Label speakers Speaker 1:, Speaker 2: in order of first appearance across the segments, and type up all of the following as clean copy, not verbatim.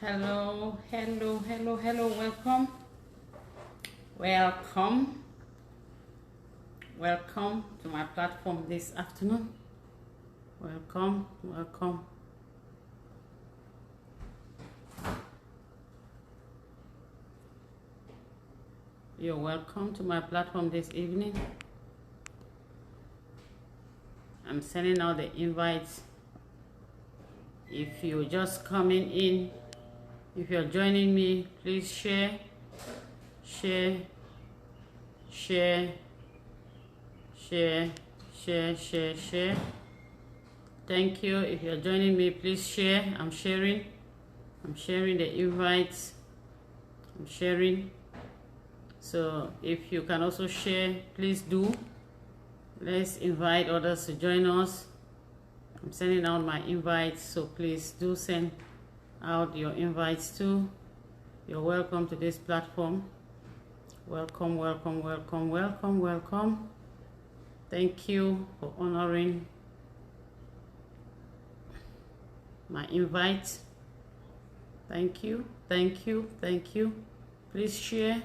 Speaker 1: Hello, hello, hello, hello, welcome, welcome, welcome to my platform this afternoon. Welcome, welcome. You're welcome to my platform this evening. I'm sending out the invites. If you're just coming in, if you're joining me, please share, share, share, share, share, share, share. Thank you. If you're joining me, please share. I'm sharing the invites. I'm sharing. So if you can also share, please do. Let's invite others to join us. I'm sending out my invites, so please do send out your invites too. You're welcome to this platform. Welcome, welcome, welcome, welcome, welcome. Thank you for honoring my invite. Thank you, thank you, thank you. Please share,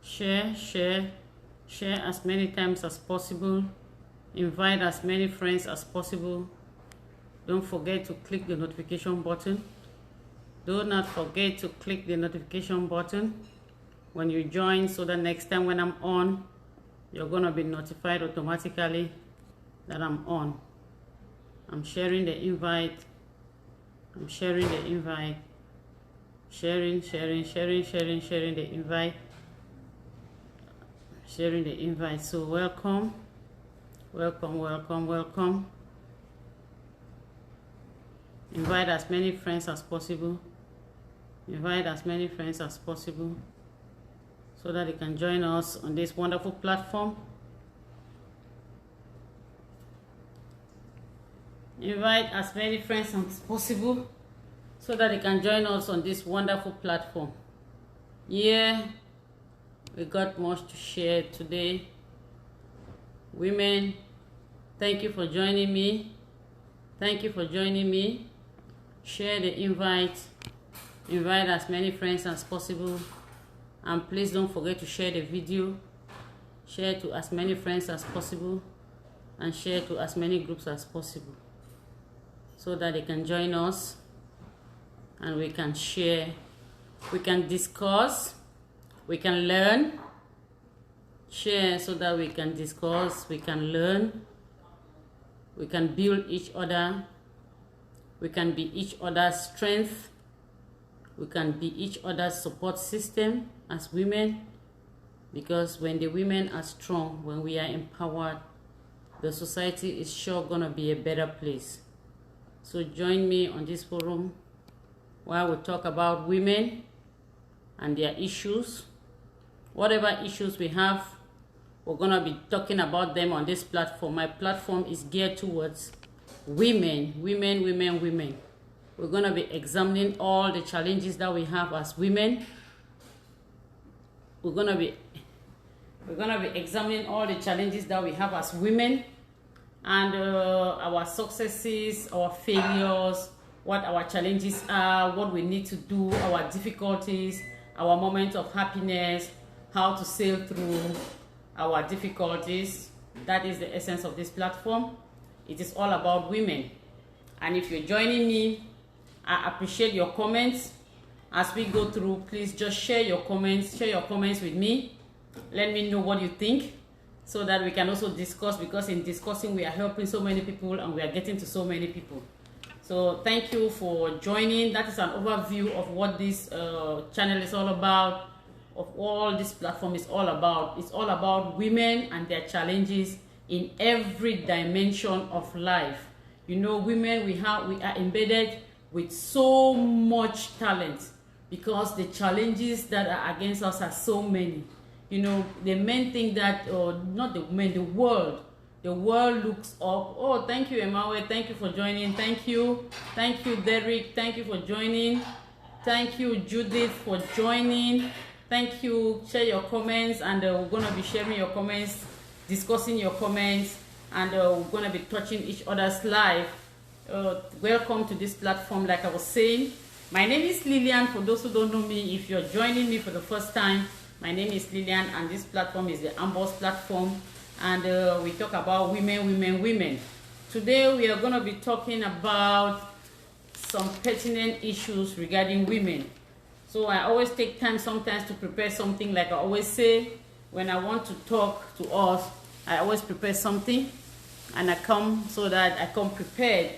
Speaker 1: share, share, share as many times as possible. Invite as many friends as possible. Don't forget to click the notification button. Do not forget to click the notification button when you join, so that next time when I'm on, you're going to be notified automatically that I'm on. I'm sharing the invite. I'm sharing the invite. Sharing, sharing, sharing, sharing, sharing the invite. Sharing the invite. So welcome. Welcome, welcome, welcome. Invite as many friends as possible. Invite as many friends as possible so that they can join us on this wonderful platform. Invite as many friends as possible so that they can join us on this wonderful platform. Yeah, we got much to share today. Women, thank you for joining me. Thank you for joining me. Share the invite. Invite as many friends as possible. And please don't forget to share the video. Share to as many friends as possible. And share to as many groups as possible, so that they can join us and we can share. We can discuss. We can learn. Share so that we can discuss, we can learn, we can build each other, we can be each other's strength, we can be each other's support system as women, because when the women are strong, when we are empowered, the society is sure gonna be a better place. So join me on this forum where we talk about women and their issues. Whatever issues we have, we're going to be talking about them on this platform. My platform is geared towards women, women, women, women. We're going to be examining all the challenges that we have as women. We're going to be examining all the challenges that we have as women, and our successes, our failures, what our challenges are, what we need to do, our difficulties, our moments of happiness, how to sail through our difficulties. That is the essence of this platform. It is all about women. And if you're joining me, I appreciate your comments. As we go through, please just share your comments with me. Let me know what you think, so that we can also discuss, because in discussing we are helping so many people and we are getting to so many people. So thank you for joining. That is an overview of what this channel is all about, of all this platform is all about. It's all about women and their challenges in every dimension of life. You know, women, we are embedded with so much talent, because the challenges that are against us are so many. You know, the men think that, or not the men, the world looks up. Oh, thank you, Emmanuel. Thank you for joining. Thank you, Derek. Thank you for joining. Thank you, Judith, for joining. Thank you. Share your comments, and we're going to be sharing your comments, discussing your comments, and we're going to be touching each other's life. Welcome to this platform. Like I was saying, My name is Lillian. For those who don't know me, if you're joining me for the first time, my name is Lillian, and this platform is the Amboss platform, and we talk about women. Today we are going to be talking about some pertinent issues regarding women. So I always take time sometimes to prepare something. Like I always say, when I want to talk to us, I always prepare something, and I come so that I come prepared.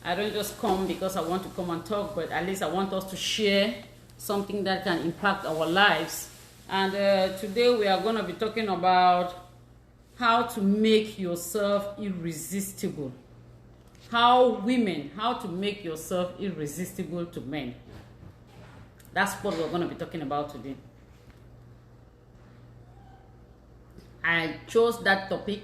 Speaker 1: I don't just come because I want to come and talk, but at least I want us to share something that can impact our lives. And today we are going to be talking about how to make yourself irresistible. How to make yourself irresistible to men. That's what we're going to be talking about today. I chose that topic.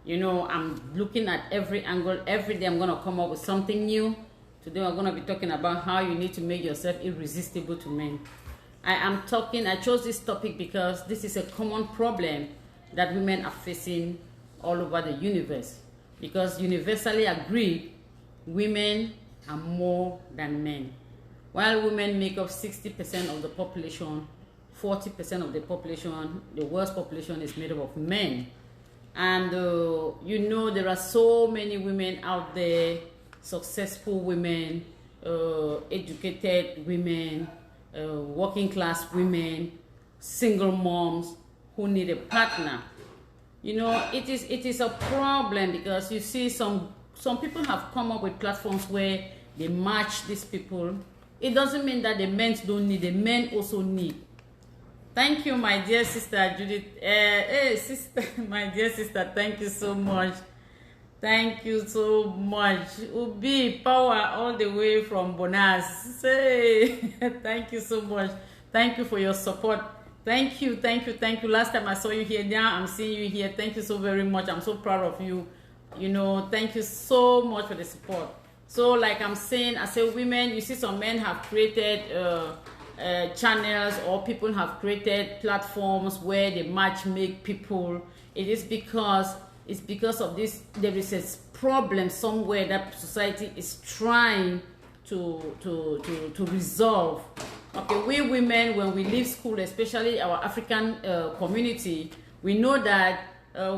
Speaker 1: You know, I'm looking at every angle. Every day I'm going to come up with something new. Today we're going to be talking about how you need to make yourself irresistible to men. I chose this topic because this is a common problem that women are facing all over the universe. Because universally agreed, women are more than men. While women make up 60% of the population, 40% of the population, the world's population is made up of men. And you know, there are so many women out there, successful women, educated women, working class women, single moms who need a partner. You know, it is a problem because you see some people have come up with platforms where they match these people. It doesn't mean that the men don't need, the men also need. Thank you, my dear sister Judith. Hey, sister, my dear sister, thank you so much. Thank you so much. Ubi, power all the way from Bonas. Hey, thank you so much. Thank you for your support. Thank you. Last time I saw you here, now I'm seeing you here. Thank you so very much. I'm so proud of you. You know, thank you so much for the support. So, like I'm saying, I say women, you see some men have created channels, or people have created platforms where they match make people. It's because of this. There is a problem somewhere that society is trying to resolve. Okay, we women, when we leave school, especially our African community, we know that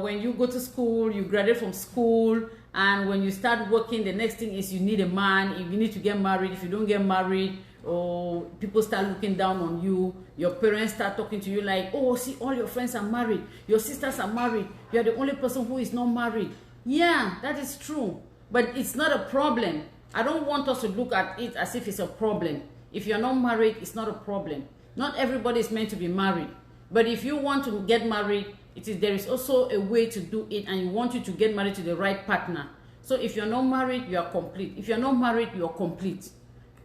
Speaker 1: when you go to school, you graduate from school, and when you start working, the next thing is you need a man. If you need to get married, if you don't get married, or people start looking down on you, your parents start talking to you like, oh, see, all your friends are married, your sisters are married, you're the only person who is not married. Yeah, that is true, but it's not a problem. I don't want us to look at it as if it's a problem. If you're not married, it's not a problem. Not everybody is meant to be married, but if you want to get married, there is also a way to do it, and you want you to get married to the right partner. So if you're not married, you are complete. If you're not married, you are complete.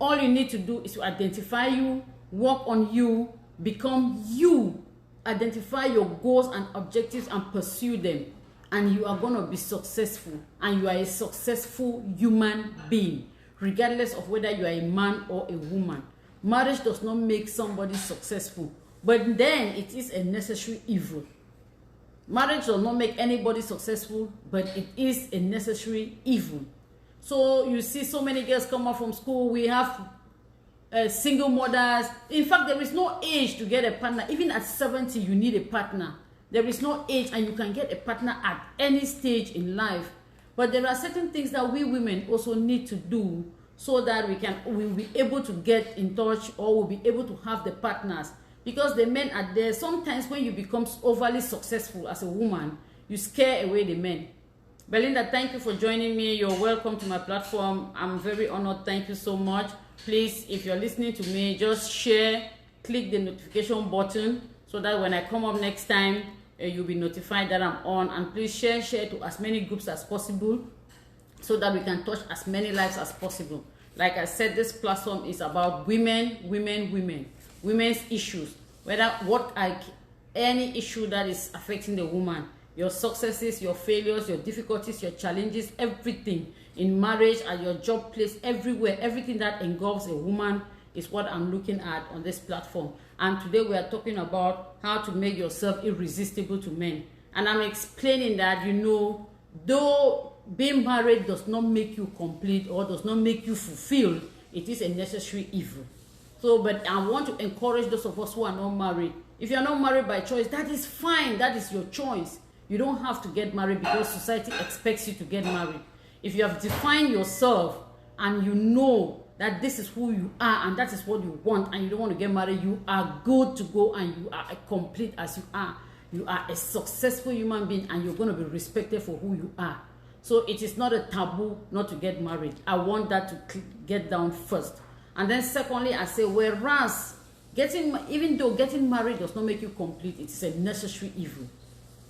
Speaker 1: All you need to do is to identify you, work on you, become you, identify your goals and objectives and pursue them, and you are going to be successful, and you are a successful human being, regardless of whether you are a man or a woman. Marriage does not make somebody successful, but then it is a necessary evil. Marriage does not make anybody successful, but it is a necessary evil. So you see so many girls come out from school. We have single mothers. In fact, there is no age to get a partner. Even at 70, you need a partner. There is no age, and you can get a partner at any stage in life. But there are certain things that we women also need to do so that we'll be able to get in touch, or we'll be able to have the partners. Because the men are there. Sometimes when you become overly successful as a woman, you scare away the men. Belinda, thank you for joining me. You're welcome to my platform. I'm very honored. Thank you so much. Please, if you're listening to me, just share, click the notification button so that when I come up next time, you'll be notified that I'm on. And please share to as many groups as possible so that we can touch as many lives as possible. Like I said, this platform is about women's issues. Any issue that is affecting the woman. Your successes, your failures, your difficulties, your challenges, everything in marriage, at your job place, everywhere, everything that engulfs a woman is what I'm looking at on this platform. And today we are talking about how to make yourself irresistible to men. And I'm explaining that, you know, though being married does not make you complete or does not make you fulfilled, it is a necessary evil. So, but I want to encourage those of us who are not married. If you are not married by choice, that is fine. That is your choice. You don't have to get married because society expects you to get married. If you have defined yourself and you know that this is who you are and that is what you want and you don't want to get married, you are good to go and you are complete as you are. You are a successful human being and you're going to be respected for who you are. So it is not a taboo not to get married. I want that to get down first. And then secondly, I say, whereas even though getting married does not make you complete, it is a necessary evil.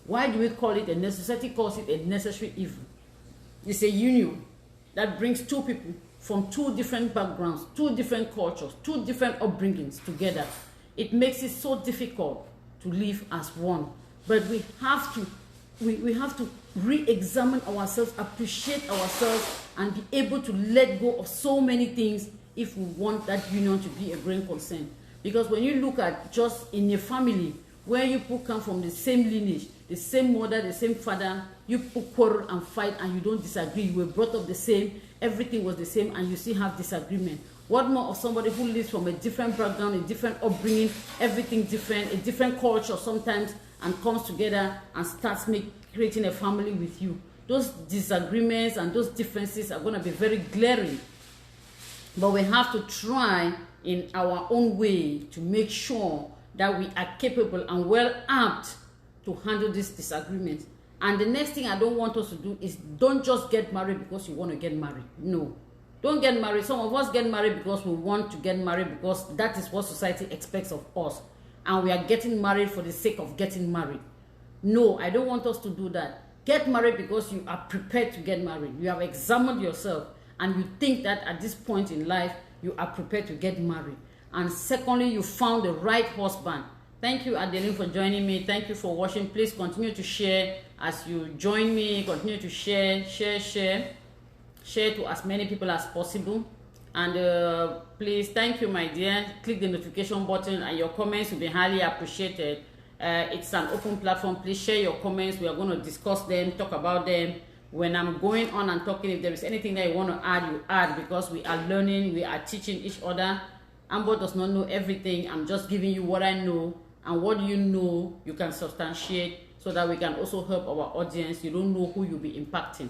Speaker 1: Why do we call it a necessity? Calls it a necessary evil. It's a union that brings two people from two different backgrounds, two different cultures, two different upbringings together. It makes it so difficult to live as one. But we have to re-examine ourselves, appreciate ourselves, and be able to let go of so many things if we want that union to be a growing concern. Because when you look at just in a family where you people come from the same lineage, the same mother, the same father, you people quarrel and fight and you don't disagree. You were brought up the same, everything was the same, and you still have disagreement. What more of somebody who lives from a different background, a different upbringing, everything different, a different culture sometimes, and comes together and starts creating a family with you. Those disagreements and those differences are going to be very glaring. But we have to try in our own way to make sure that we are capable and well armed to handle these disagreements. And the next thing I don't want us to do is don't just get married because you want to get married. No. Don't get married. Some of us get married because we want to get married because that is what society expects of us. And we are getting married for the sake of getting married. No, I don't want us to do that. Get married because you are prepared to get married. You have examined yourself and you think that at this point in life, you are prepared to get married. And secondly, you found the right husband. Thank you, Adeline, for joining me. Thank you for watching. Please continue to share as you join me. Continue to share to as many people as possible. And please, thank you, my dear. Click the notification button and your comments will be highly appreciated. It's an open platform. Please share your comments. We are going to discuss them, talk about them. When I'm going on and talking, if there is anything that you want to add, you add, because we are learning, we are teaching each other. Amber does not know everything. I'm just giving you what I know, and what you know, you can substantiate so that we can also help our audience. You don't know who you'll be impacting.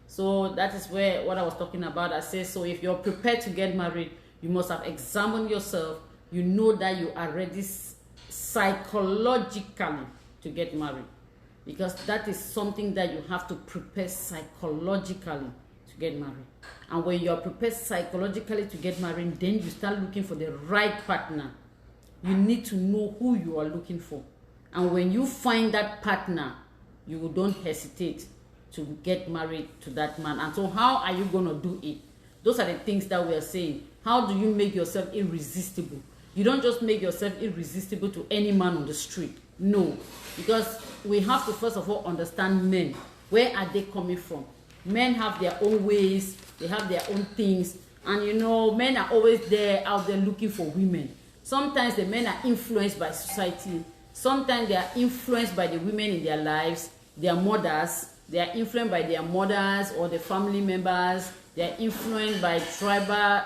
Speaker 1: So that is where what I was talking about. I say, so if you're prepared to get married, you must have examined yourself. You know that you are ready psychologically to get married, because that is something that you have to prepare psychologically to get married. And when you're prepared psychologically to get married, then you start looking for the right partner. You need to know who you are looking for. And when you find that partner, you don't hesitate to get married to that man. And so how are you going to do it? Those are the things that we are saying. How do you make yourself irresistible? You don't just make yourself irresistible to any man on the street. No. Because we have to first of all understand men. Where are they coming from? Men have their own ways. They have their own things. And you know, men are always there out there looking for women. Sometimes the men are influenced by society. Sometimes they are influenced by the women in their lives, their mothers. They are influenced by their mothers or the family members. They are influenced by tribal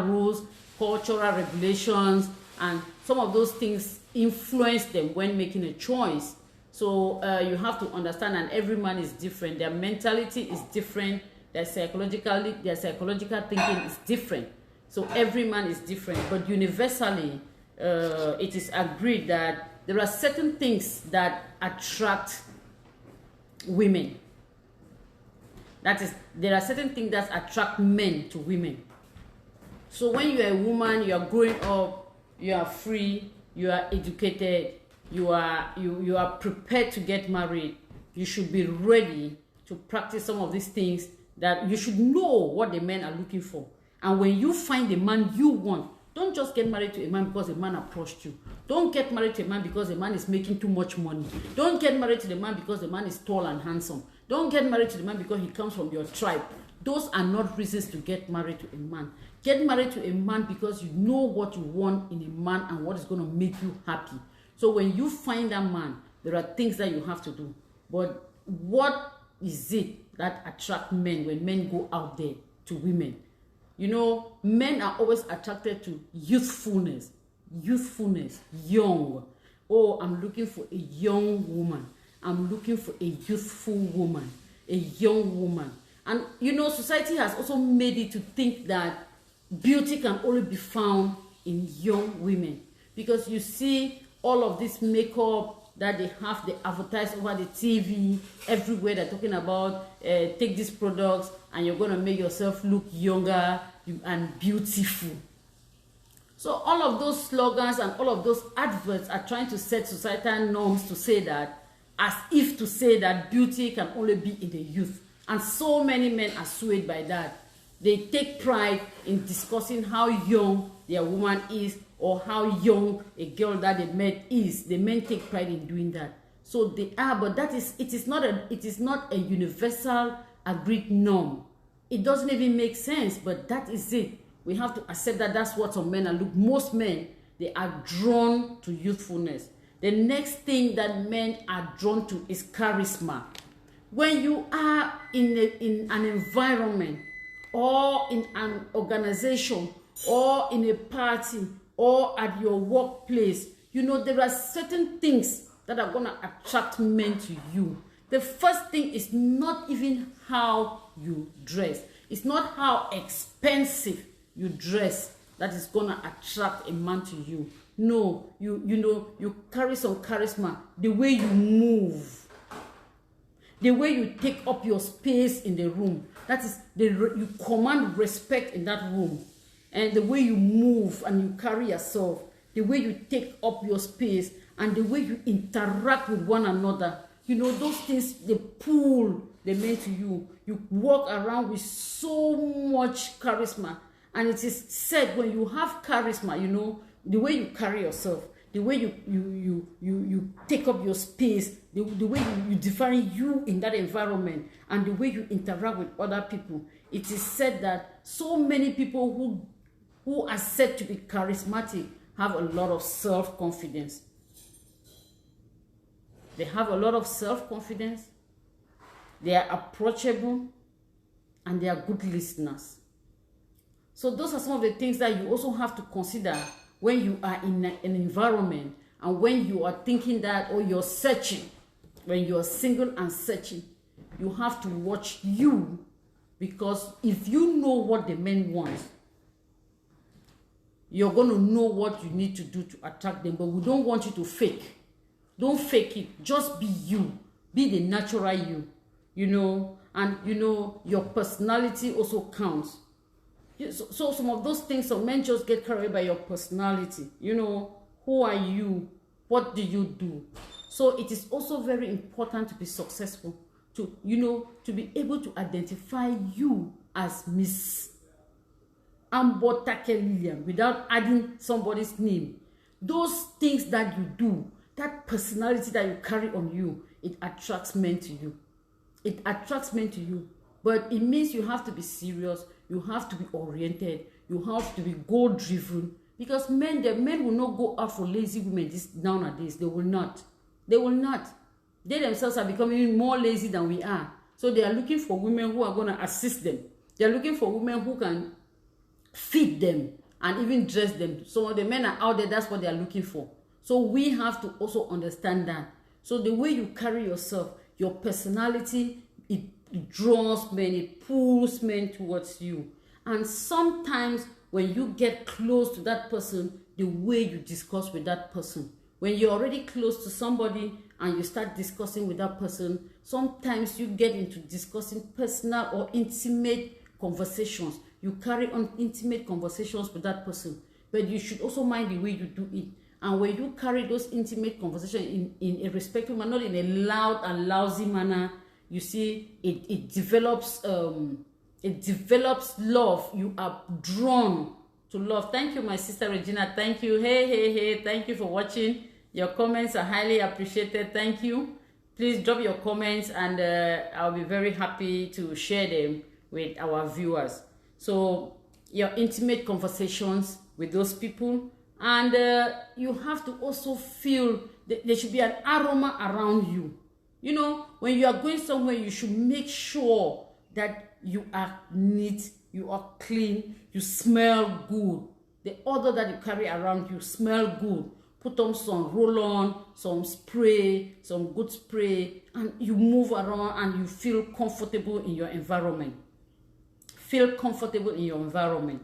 Speaker 1: rules, cultural regulations, and some of those things influence them when making a choice. So you have to understand, and every man is different. Their mentality is different. Their psychological thinking is different. So every man is different. But universally, it is agreed that there are certain things that attract women. That is, there are certain things that attract men to women. So when you are a woman, you are growing up, you are free, you are educated, you are prepared to get married, you should be ready to practice some of these things, that you should know what the men are looking for. And when you find the man you want, don't just get married to a man because a man approached you. Don't get married to a man because the man is making too much money. Don't get married to the man because the man is tall and handsome. Don't get married to the man because he comes from your tribe. Those are not reasons to get married to a man. Get married to a man because you know what you want in a man and what is going to make you happy. So when you find that man, there are things that you have to do. But what is it that attracts men when men go out there women. You know, men are always attracted to youthfulness, young. Oh, I'm looking for a young woman. I'm looking for a youthful woman, a young woman. And, you know, society has also made it to think that beauty can only be found in young women. Because you see all of this makeup that they advertise over the TV, everywhere they're talking about, take these products and you're going to make yourself look younger and beautiful. So all of those slogans and all of those adverts are trying to set societal norms to say that, as if to say that beauty can only be in the youth. And so many men are swayed by that. They take pride in discussing how young their woman is or how young a girl that they met is. The men take pride in doing that. So they are, but it is not a universal agreed norm. It doesn't even make sense, but that is it. We have to accept that that's what some men are. Look, most men, they are drawn to youthfulness. The next thing that men are drawn to is charisma. When you are in an environment or in an organization or in a party or at your workplace, you know, there are certain things that are going to attract men to you. The first thing is not even how you dress. It's not how expensive you dress that is going to attract a man to you. No, you know, you carry some charisma. The way you move, the way you take up your space in the room, that is, you command respect in that room. And the way you move and you carry yourself, the way you take up your space, and the way you interact with one another, you know, those things, they pull the men to you. You walk around with so much charisma. And it is said, when you have charisma, you know, the way you carry yourself, the way you take up your space, the way you define you in that environment, and the way you interact with other people. It is said that so many people who are said to be charismatic have a lot of self-confidence. They have a lot of self-confidence. They are approachable, and they are good listeners. So those are some of the things that you also have to consider when you are in an environment and when you are thinking that, or you're searching, when you're single and searching, you have to watch you, because if you know what the men want, you're going to know what you need to do to attract them. But we don't want you to fake. Don't fake it. Just be you. Be the natural you, you know, and you know, your personality also counts. So some of those things, some men just get carried by your personality. You know, who are you? What do you do? So it is also very important to be successful, to, you know, to be able to identify you as Miss Ambo Take Lillian without adding somebody's name. Those things that you do, that personality that you carry on you, it attracts men to you. It attracts men to you. But it means you have to be serious. You have to be oriented. You have to be goal-driven. Because the men will not go out for lazy women nowadays. They will not. They will not. They themselves are becoming more lazy than we are. So they are looking for women who are going to assist them. They are looking for women who can feed them and even dress them. So the men are out there, that's what they are looking for. So we have to also understand that. So the way you carry yourself, your personality, it draws men, it pulls men towards you. And sometimes when you get close to that person, the way you discuss with that person, when you're already close to somebody and you start discussing with that person, sometimes you get into discussing personal or intimate conversations. You carry on intimate conversations with that person, but you should also mind the way you do it. And when you carry those intimate conversations in a respectful manner, not in a loud and lousy manner, you see, it develops love. You are drawn to love. Thank you, my sister Regina. Thank you. Hey. Thank you for watching. Your comments are highly appreciated. Thank you. Please drop your comments, and I'll be very happy to share them with our viewers. So your intimate conversations with those people, and you have to also feel that there should be an aroma around you. You know, when you are going somewhere, you should make sure that you are neat, you are clean, you smell good. The odor that you carry around you smell good. Put on some roll-on, some spray, some good spray, and you move around and you feel comfortable in your environment. Feel comfortable in your environment.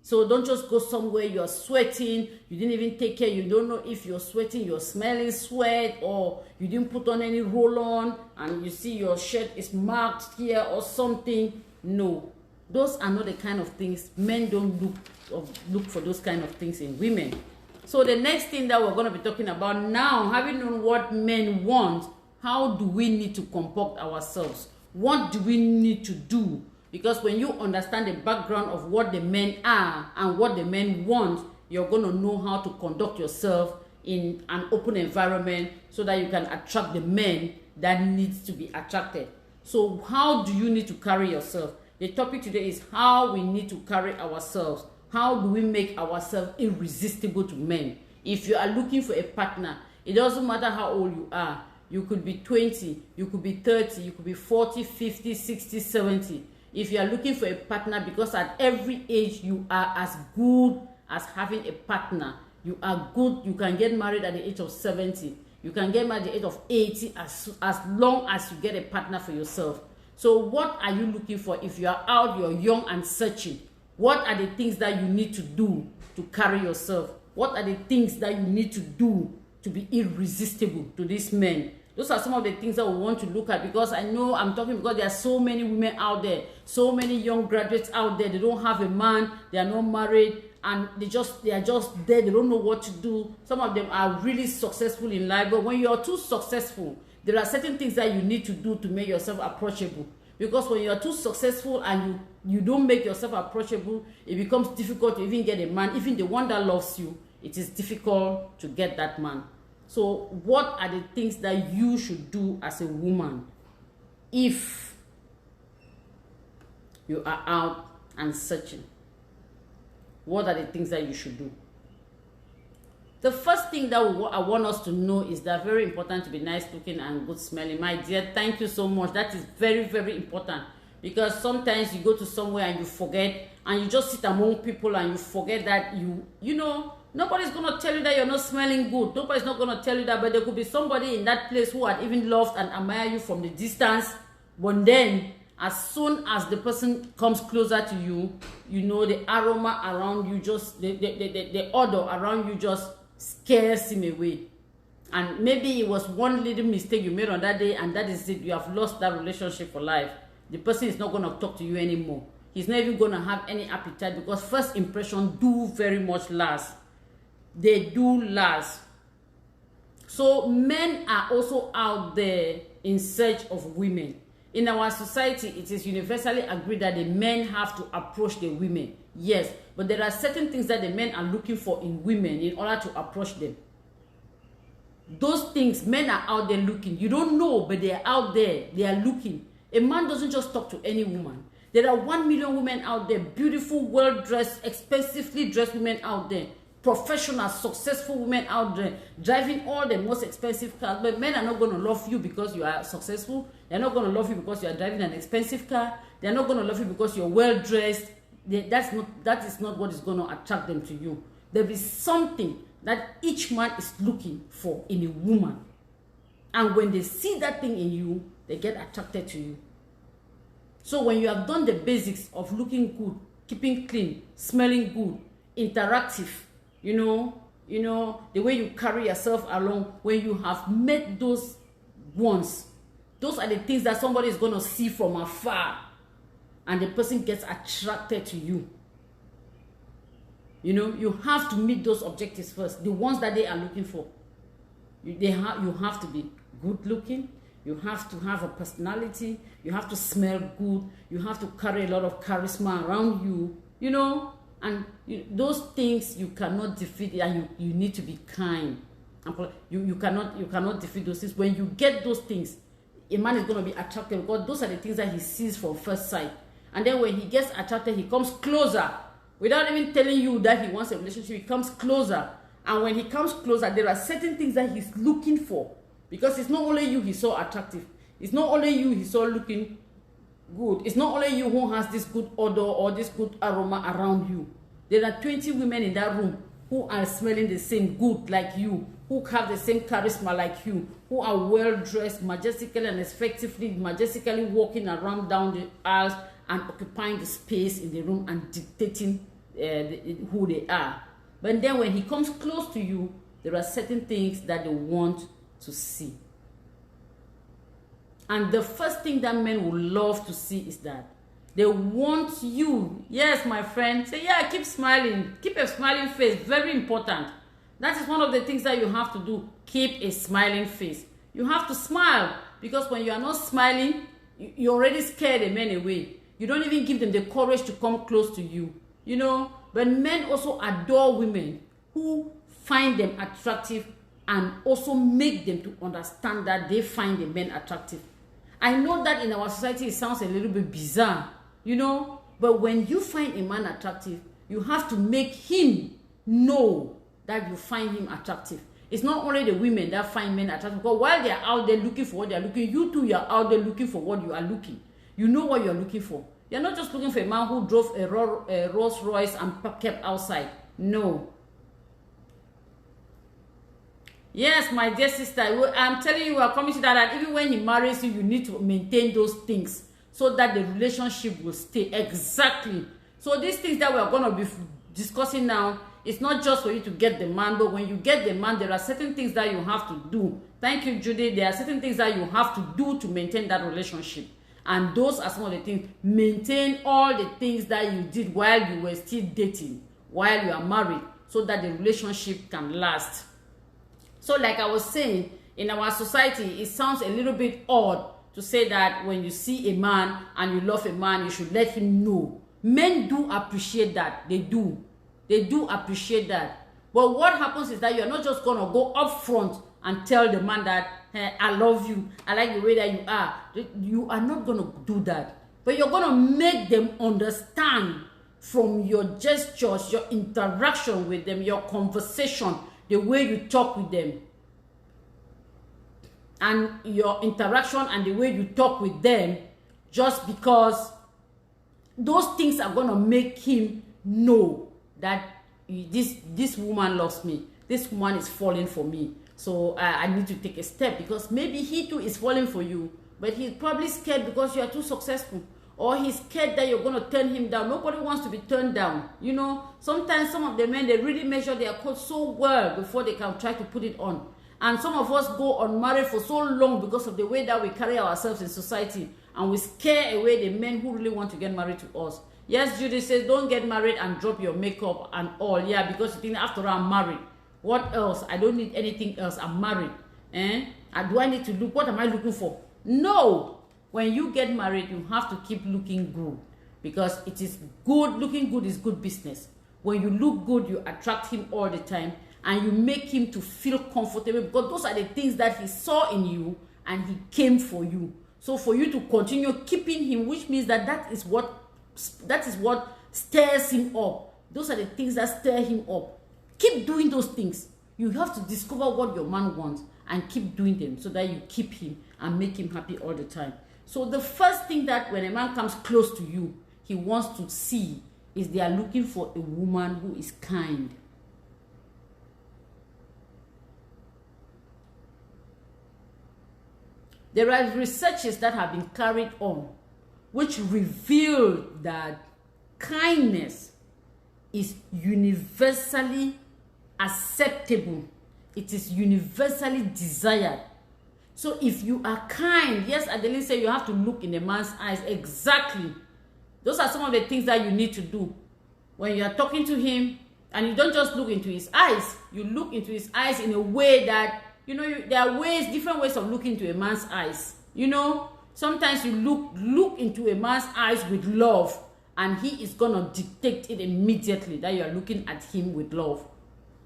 Speaker 1: So don't just go somewhere you're sweating, you didn't even take care, you don't know if you're sweating, you're smelling sweat, or you didn't put on any roll-on and you see your shirt is marked here or something. No, those are not the kind of things. Men don't look for those kind of things in women. So the next thing that we're going to be talking about now, having known what men want, how do we need to conduct ourselves? What do we need to do? Because when you understand the background of what the men are and what the men want, you're going to know how to conduct yourself in an open environment so that you can attract the men that needs to be attracted. So how do you need to carry yourself? The topic today is how we need to carry ourselves. How do we make ourselves irresistible to men? If you are looking for a partner, it doesn't matter how old you are. You could be 20, you could be 30, you could be 40, 50, 60, 70. If you are looking for a partner, because at every age you are as good as having a partner. You are good. You can get married at the age of 70. You can get married at the age of 80 as long as you get a partner for yourself. So what are you looking for? If you are out, you're young and searching. What are the things that you need to do to carry yourself? What are the things that you need to do to be irresistible to these men? Those are some of the things that we want to look at, because I know I'm talking because there are so many women out there, so many young graduates out there. They don't have a man, they are not married, and they are just there. They don't know what to do. Some of them are really successful in life, but when you are too successful, there are certain things that you need to do to make yourself approachable. Because when you are too successful and you don't make yourself approachable, it becomes difficult to even get a man. Even the one that loves you, it is difficult to get that man. So what are the things that you should do as a woman if you are out and searching? What are the things that you should do? The first thing that I want us to know is that very important to be nice looking and good smelling. My dear, thank you so much. That is very, very important, because sometimes you go to somewhere and you forget, and you just sit among people and you forget that you know, nobody's going to tell you that you're not smelling good. Nobody's not going to tell you that, but there could be somebody in that place who had even loved and admired you from the distance. But then, as soon as the person comes closer to you, you know, the aroma around you, just the odor around you just scares him away. And maybe it was one little mistake you made on that day, and that is it. You have lost that relationship for life. The person is not going to talk to you anymore. He's not even going to have any appetite, because first impression do very much last. They do last. So men are also out there in search of women. In our society, it is universally agreed that the men have to approach the women. Yes, but there are certain things that the men are looking for in women in order to approach them. Those things, men are out there looking. You don't know, but they are out there. They are looking. A man doesn't just talk to any woman. There are 1 million women out there, beautiful, well-dressed, expensively dressed women out there, professional, successful women out there, driving all the most expensive cars. But men are not going to love you because you are successful. They're not going to love you because you are driving an expensive car. They're not going to love you because you're well-dressed. That is not what is going to attract them to you. There is something that each man is looking for in a woman. And when they see that thing in you, they get attracted to you. So when you have done the basics of looking good, keeping clean, smelling good, interactive, you know, the way you carry yourself along, when you have met those ones, those are the things that somebody is going to see from afar, and the person gets attracted to you. You know, you have to meet those objectives first, the ones that they are looking for. You have to be good looking. You have to have a personality. You have to smell good. You have to carry a lot of charisma around you. You know, and those things you cannot defeat, and you need to be kind. You cannot defeat those things. When you get those things, a man is going to be attracted, because those are the things that he sees from first sight. And then when he gets attracted, he comes closer. Without even telling you that he wants a relationship, he comes closer. And when he comes closer, there are certain things that he's looking for. Because it's not only you he saw attractive. It's not only you he saw looking good. It's not only you who has this good odor or this good aroma around you. There are 20 women in that room who are smelling the same good like you, who have the same charisma like you, who are well dressed, majestically and effectively, majestically walking around down the aisles and occupying the space in the room and dictating who they are. But then when he comes close to you, there are certain things that they want to see. And the first thing that men will love to see is that they want you. Yes, my friend. Say, yeah, keep smiling. Keep a smiling face. Very important. That is one of the things that you have to do. Keep a smiling face. You have to smile, because when you are not smiling, you already scare the men away. You don't even give them the courage to come close to you. You know, but men also adore women who find them attractive and also make them to understand that they find the men attractive. I know that in our society it sounds a little bit bizarre, you know, but when you find a man attractive, you have to make him know that you find him attractive. It's not only the women that find men attractive, because while they are out there looking for what they are looking, you too, you are out there looking for what you are looking. You know what you are looking for. You're not just looking for a man who drove a Rolls Royce and kept outside. No. Yes, my dear sister, I'm telling you, we are coming to that even when he marries you, you need to maintain those things so that the relationship will stay. Exactly. So these things that we are going to be discussing now, it's not just for you to get the man, but when you get the man, there are certain things that you have to do. Thank you, Judy. There are certain things that you have to do to maintain that relationship. And those are some of the things. Maintain all the things that you did while you were still dating, while you are married, so that the relationship can last. So like I was saying, in our society, it sounds a little bit odd to say that when you see a man and you love a man, you should let him know. Men do appreciate that. They do. They do appreciate that. But what happens is that you're not just going to go up front and tell the man that, hey, I love you, I like the way that you are. You are not going to do that. But you're going to make them understand from your gestures, your interaction with them, your conversation, the way you talk with them, and your interaction and the way you talk with them, just because those things are going to make him know that this woman loves me, this woman is falling for me, so I need to take a step, because maybe he too is falling for you, but he's probably scared because you are too successful, or he's scared that you're going to turn him down. Nobody wants to be turned down. You know, sometimes some of the men, they really measure their coat so well before they can try to put it on. And some of us go unmarried for so long because of the way that we carry ourselves in society, and we scare away the men who really want to get married to us. Yes, Judy says, don't get married and drop your makeup and all. Yeah, because you think, after all, I'm married. What else? I don't need anything else. I'm married. And do I need to look? What am I looking for? No. When you get married, you have to keep looking good, because it is good. Looking good is good business. When you look good, you attract him all the time, and you make him to feel comfortable, because those are the things that he saw in you and he came for you. So for you to continue keeping him, which means that that is what stirs him up. Those are the things that stir him up. Keep doing those things. You have to discover what your man wants and keep doing them, so that you keep him and make him happy all the time. So the first thing that when a man comes close to you, he wants to see is they are looking for a woman who is kind. There are researches that have been carried on which reveal that kindness is universally acceptable. It is universally desired. So if you are kind, yes, Adeline said you have to look in a man's eyes. Exactly. Those are some of the things that you need to do. When you are talking to him, and you don't just look into his eyes, you look into his eyes in a way that, you know, there are ways, different ways of looking into a man's eyes. You know, sometimes you look into a man's eyes with love, and he is going to dictate it immediately that you are looking at him with love.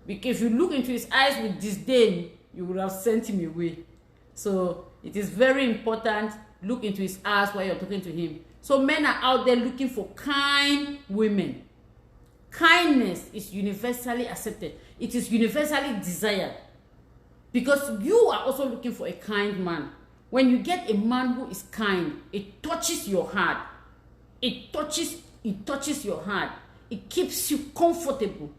Speaker 1: Because if you look into his eyes with disdain, you would have sent him away. So it is very important. Look into his eyes while you're talking to him. So men are out there looking for kind women. Kindness is universally accepted. It is universally desired. Because you are also looking for a kind man. When you get a man who is kind, it touches your heart. It touches your heart. It keeps you comfortable.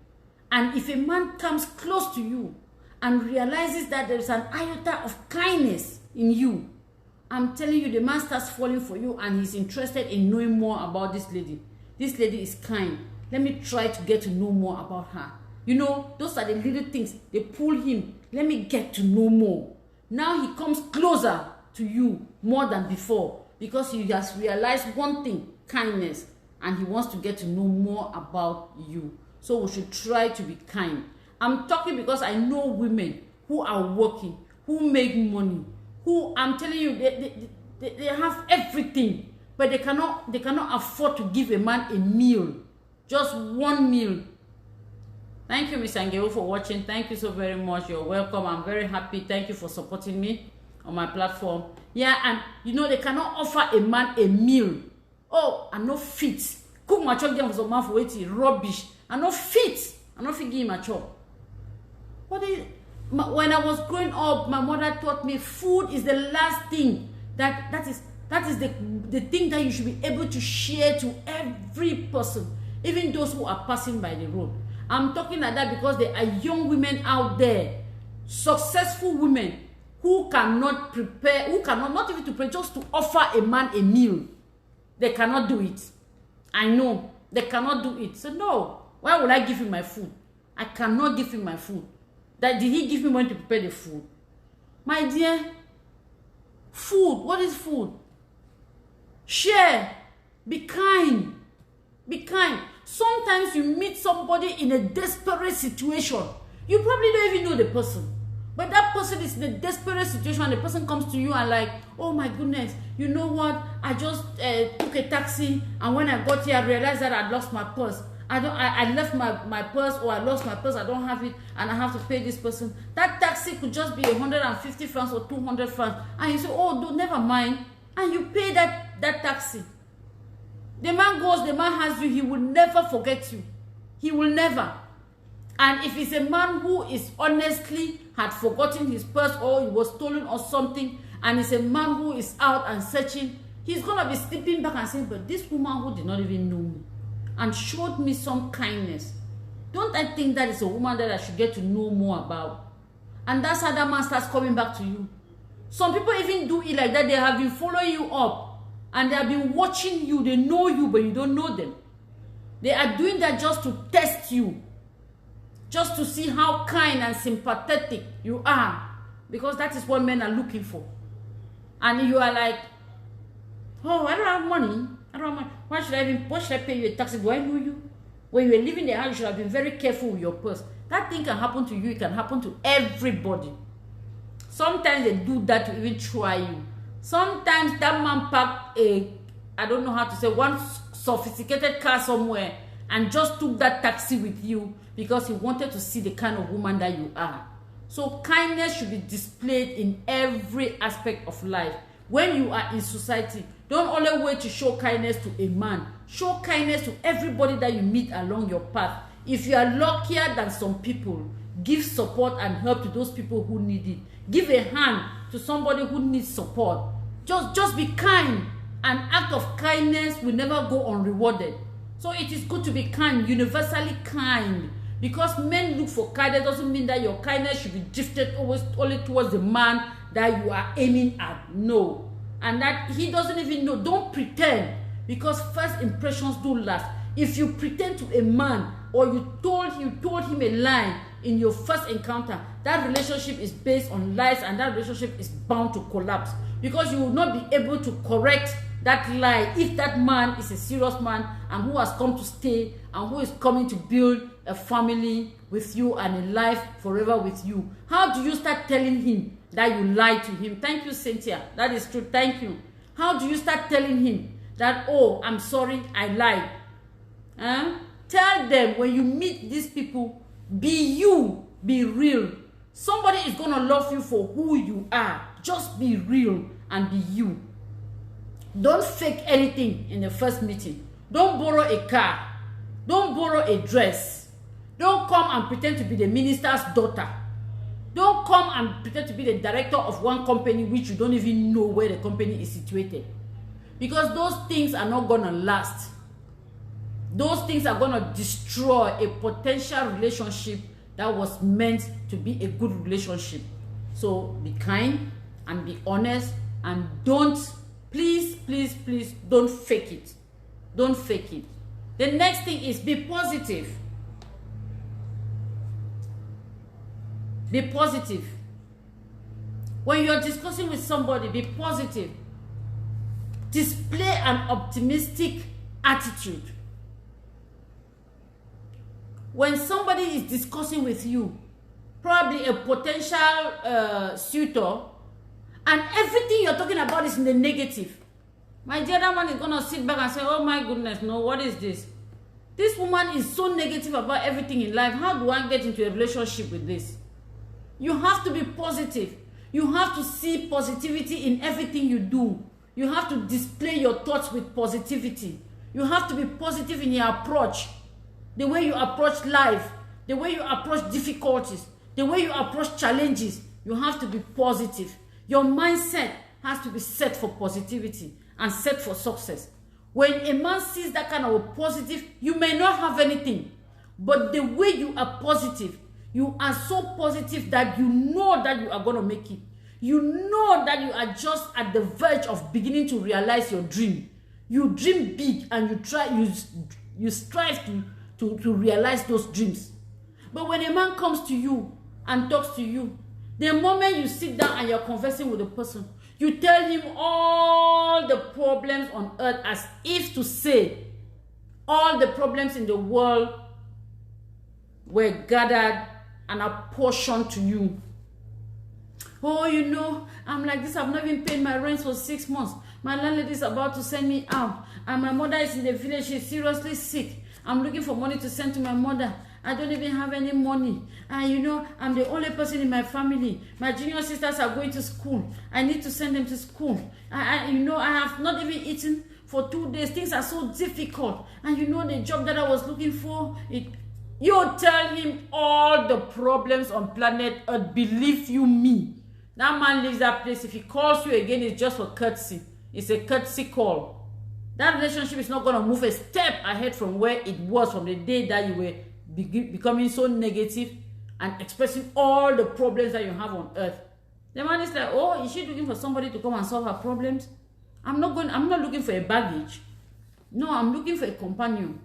Speaker 1: And if a man comes close to you and realizes that there is an iota of kindness in you, I'm telling you, the man starts falling for you and he's interested in knowing more about this lady. This lady is kind. Let me try to get to know more about her. You know, those are the little things. They pull him. Let me get to know more. Now he comes closer to you more than before because he has realized one thing, kindness, and he wants to get to know more about you. So we should try to be kind. I'm talking because I know women who are working, who make money, who, I'm telling you, they have everything, but they cannot afford to give a man a meal, just one meal. Thank you, Miss Angelo, for watching. Thank you so very much. You're welcome. I'm very happy. Thank you for supporting me on my platform. Yeah, and you know, they cannot offer a man a meal. Oh, I'm not fit. Cook my chop for some man for waiting. Rubbish. I'm not fit. I'm not fit giving my chop. When I was growing up, my mother taught me food is the last thing that is the thing that you should be able to share to every person, even those who are passing by the road. I'm talking like that because there are young women out there, successful women, who cannot prepare, who cannot, not even to prepare, just to offer a man a meal. They cannot do it. I know. They cannot do it. So no, why would I give him my food? I cannot give him my food. Did he give me money to prepare the food? My dear, food, what is food? Share. Be kind. Be kind. Sometimes you meet somebody in a desperate situation. You probably don't even know the person. But that person is in a desperate situation and the person comes to you and like, oh my goodness, you know what? I just took a taxi and when I got here, I realized that I lost my purse. I left my purse, or I lost my purse, I don't have it, and I have to pay this person. That taxi could just be 150 francs or 200 francs. And you say, oh, never mind. And you pay that taxi. The man goes, the man has you, he will never forget you. He will never. And if it's a man who is honestly had forgotten his purse or it was stolen or something, and it's a man who is out and searching, he's going to be sleeping back and saying, but this woman who did not even know me and showed me some kindness, don't I think that is a woman that I should get to know more about? And that's how that man starts coming back to you. Some people even do it like that. They have been following you up and they have been watching you. They know you, but you don't know them. They are doing that just to test you, just to see how kind and sympathetic you are, because that is what men are looking for. And you are like, oh, I don't have money. I don't have money. Why should I pay you a taxi? Do I know you? When you were living there, you should have been very careful with your purse. That thing can happen to you. It can happen to everybody. Sometimes they do that to even try you. Sometimes that man parked I don't know how to say, one sophisticated car somewhere and just took that taxi with you because he wanted to see the kind of woman that you are. So kindness should be displayed in every aspect of life. When you are in society, don't only wait to show kindness to a man. Show kindness to everybody that you meet along your path. If you are luckier than some people, give support and help to those people who need it. Give a hand to somebody who needs support. Just be kind. An act of kindness will never go unrewarded. So it is good to be kind, universally kind. Because men look for kindness doesn't mean that your kindness should be drifted always only towards the man that you are aiming at. No. And that he doesn't even know. Don't pretend. Because first impressions do last. If you pretend to a man or you told him a lie in your first encounter, that relationship is based on lies and that relationship is bound to collapse. Because you will not be able to correct that lie if that man is a serious man and who has come to stay and who is coming to build a family with you and a life forever with you. How do you start telling him that you lied to him? Thank you, Cynthia. That is true. Thank you. How do you start telling him that, oh, I'm sorry, I lied? Tell them when you meet these people, be you, be real. Somebody is going to love you for who you are. Just be real and be you. Don't fake anything in the first meeting. Don't borrow a car. Don't borrow a dress. Don't come and pretend to be the minister's daughter. Don't come and pretend to be the director of one company which you don't even know where the company is situated. Because those things are not going to last. Those things are going to destroy a potential relationship that was meant to be a good relationship. So be kind and be honest, and don't, please, please, please, don't fake it. Don't fake it. The next thing is be positive. Be positive. When you're discussing with somebody, be positive. Display an optimistic attitude. When somebody is discussing with you, probably a potential suitor, and everything you're talking about is in the negative, my dear, that man is going to sit back and say, oh my goodness, no, what is this? This woman is so negative about everything in life. How do I get into a relationship with this? You have to be positive. You have to see positivity in everything you do. You have to display your thoughts with positivity. You have to be positive in your approach. The way you approach life, the way you approach difficulties, the way you approach challenges, you have to be positive. Your mindset has to be set for positivity and set for success. When a man sees that kind of a positive, you may not have anything, but the way you are positive, you are so positive that you know that you are going to make it. You know that you are just at the verge of beginning to realize your dream. You dream big and you strive to realize those dreams. But when a man comes to you and talks to you, the moment you sit down and you're conversing with a person, you tell him all the problems on earth, as if to say all the problems in the world were gathered and apportioned to you. Oh, you know, I'm like this. I've not even paid my rent for 6 months. My landlady is about to send me out. And my mother is in the village. She's seriously sick. I'm looking for money to send to my mother. I don't even have any money. And you know, I'm the only person in my family. My junior sisters are going to school. I need to send them to school. You know, I have not even eaten for 2 days. Things are so difficult. And you know, the job that I was looking for, you tell him all the problems on planet Earth. Believe you me. That man leaves that place. If he calls you again, it's just for courtesy. It's a courtesy call. That relationship is not going to move a step ahead from where it was from the day that you were becoming so negative and expressing all the problems that you have on earth. The man is like, oh, is she looking for somebody to come and solve her problems? I'm not looking for a baggage. No, I'm looking for a companion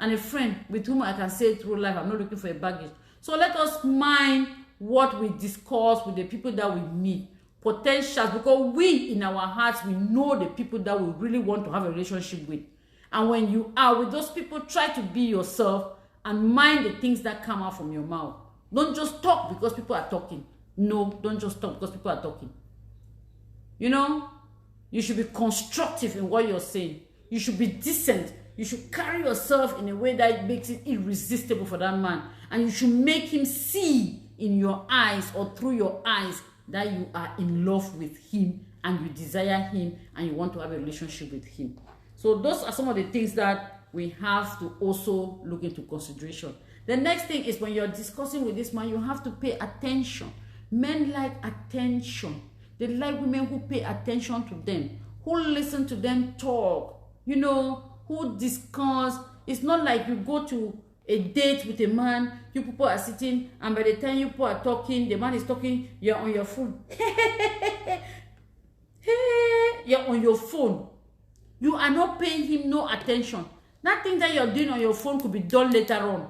Speaker 1: and a friend with whom I can sail through life. I'm not looking for a baggage. So let us mind what we discuss with the people that we meet. Potentials, because we in our hearts, we know the people that we really want to have a relationship with. And when you are with those people, try to be yourself and mind the things that come out from your mouth. Don't just talk because people are talking. No, don't just talk because people are talking. You know, you should be constructive in what you're saying. You should be decent. You should carry yourself in a way that makes it irresistible for that man. And you should make him see in your eyes or through your eyes that you are in love with him and you desire him and you want to have a relationship with him. So those are some of the things that we have to also look into consideration. The next thing is when you're discussing with this man, you have to pay attention. Men like attention. They like women who pay attention to them, who listen to them talk, you know, who discuss. It's not like you go to a date with a man, you people are sitting, and by the time you people are talking, the man is talking, you're on your phone. You're on your phone. You are not paying him no attention. That thing that you're doing on your phone could be done later on.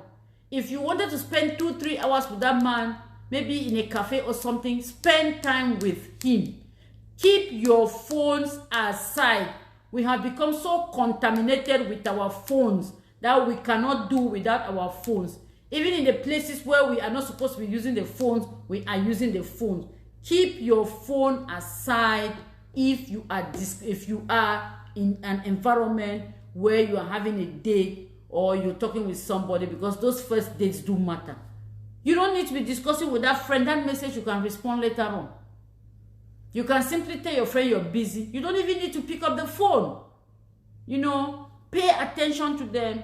Speaker 1: If you wanted to spend 2-3 hours with that man, maybe in a cafe or something, spend time with him. Keep your phones aside. We have become so contaminated with our phones that we cannot do without our phones. Even in the places where we are not supposed to be using the phones, we are using the phones. Keep your phone aside if you are in an environment where you are having a date or you're talking with somebody, because those first dates do matter. You don't need to be discussing with that friend. That message you can respond later on. You can simply tell your friend you're busy. You don't even need to pick up the phone. You know, pay attention to them.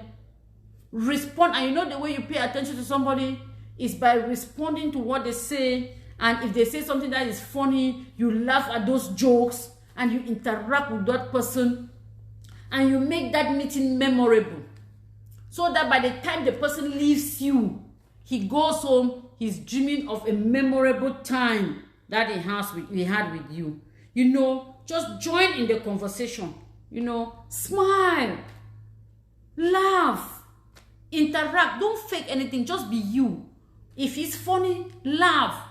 Speaker 1: Respond. And you know the way you pay attention to somebody is by responding to what they say And if they say something that is funny, you laugh at those jokes and you interact with that person and you make that meeting memorable. So that by the time the person leaves you, he goes home, he's dreaming of a memorable time that he had with you. You know, just join in the conversation. You know, smile, laugh, interact. Don't fake anything. Just be you. If it's funny, laugh.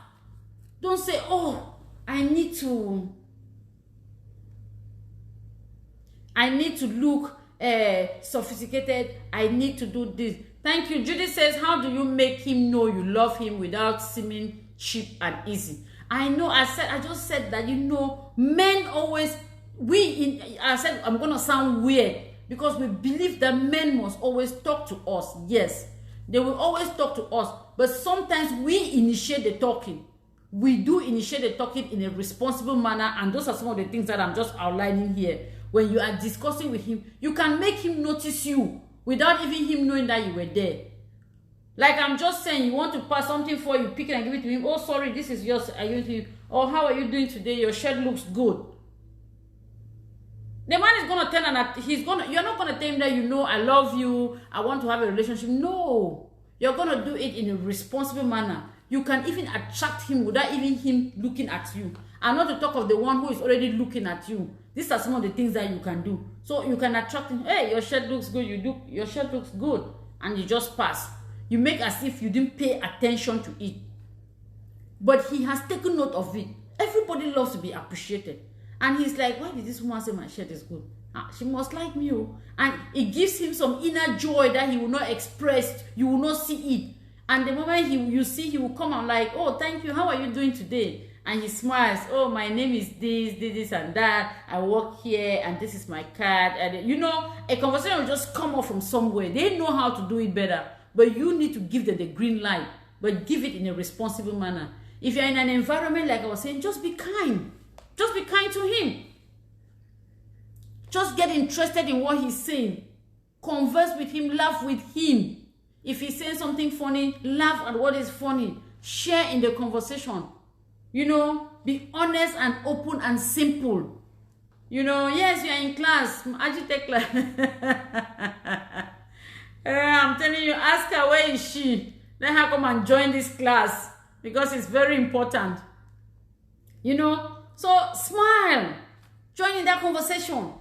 Speaker 1: Don't say, oh, I need to look sophisticated. I need to do this. Thank you. Judy says, how do you make him know you love him without seeming cheap and easy? I know. I just said that, you know, men always, I said I'm going to sound weird because we believe that men must always talk to us. Yes, they will always talk to us. But sometimes we initiate the talking. We do initiate the talking in a responsible manner. And those are some of the things that I'm just outlining here. When you are discussing with him, you can make him notice you without even him knowing that you were there. Like I'm just saying, you want to pass something for you, pick it and give it to him. Oh, sorry, this is yours. I give it to you. Or how are you doing today? Your shirt looks good. The man is gonna tell him that you're not gonna tell him that, you know, I love you, I want to have a relationship. No, you're gonna do it in a responsible manner. You can even attract him without even him looking at you. And not to talk of the one who is already looking at you. These are some of the things that you can do. So you can attract him. Hey, your shirt looks good. Your shirt looks good. And you just pass. You make as if you didn't pay attention to it. But he has taken note of it. Everybody loves to be appreciated. And he's like, why did this woman say my shirt is good? She must like me. And it gives him some inner joy that he will not express. You will not see it. And the moment you see, he will come and like, oh, thank you. How are you doing today? And he smiles. Oh, my name is this and that. I work here and this is my card. And you know, a conversation will just come up from somewhere. They know how to do it better. But you need to give them the green light. But give it in a responsible manner. If you're in an environment like I was saying, just be kind. Just be kind to him. Just get interested in what he's saying. Converse with him. Laugh with him. If he's saying something funny, laugh at what is funny. Share in the conversation. You know, be honest and open and simple. You know, yes, you're in class. Agitech class. I'm telling you, ask her where is she. Let her come and join this class because it's very important. You know, so smile. Join in that conversation.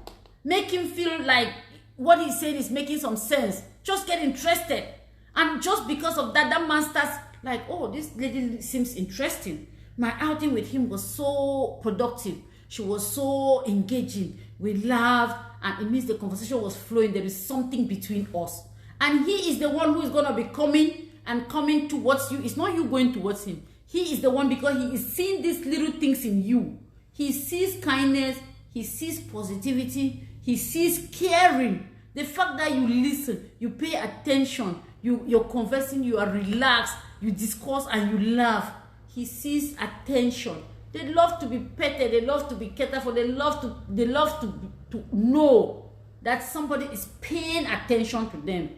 Speaker 1: Make him feel like what he said is making some sense. Just get interested. And just because of that, that man starts like, oh, this lady seems interesting. My outing with him was so productive. She was so engaging. We laughed, and it means the conversation was flowing. There is something between us. And he is the one who is going to be coming towards you. It's not you going towards him. He is the one because he is seeing these little things in you. He sees kindness. He sees positivity. He sees caring. The fact that you listen, you pay attention, you're conversing, you are relaxed, you discuss and you laugh. He sees attention. They love to be petted. They love to be catered for. They love to know that somebody is paying attention to them.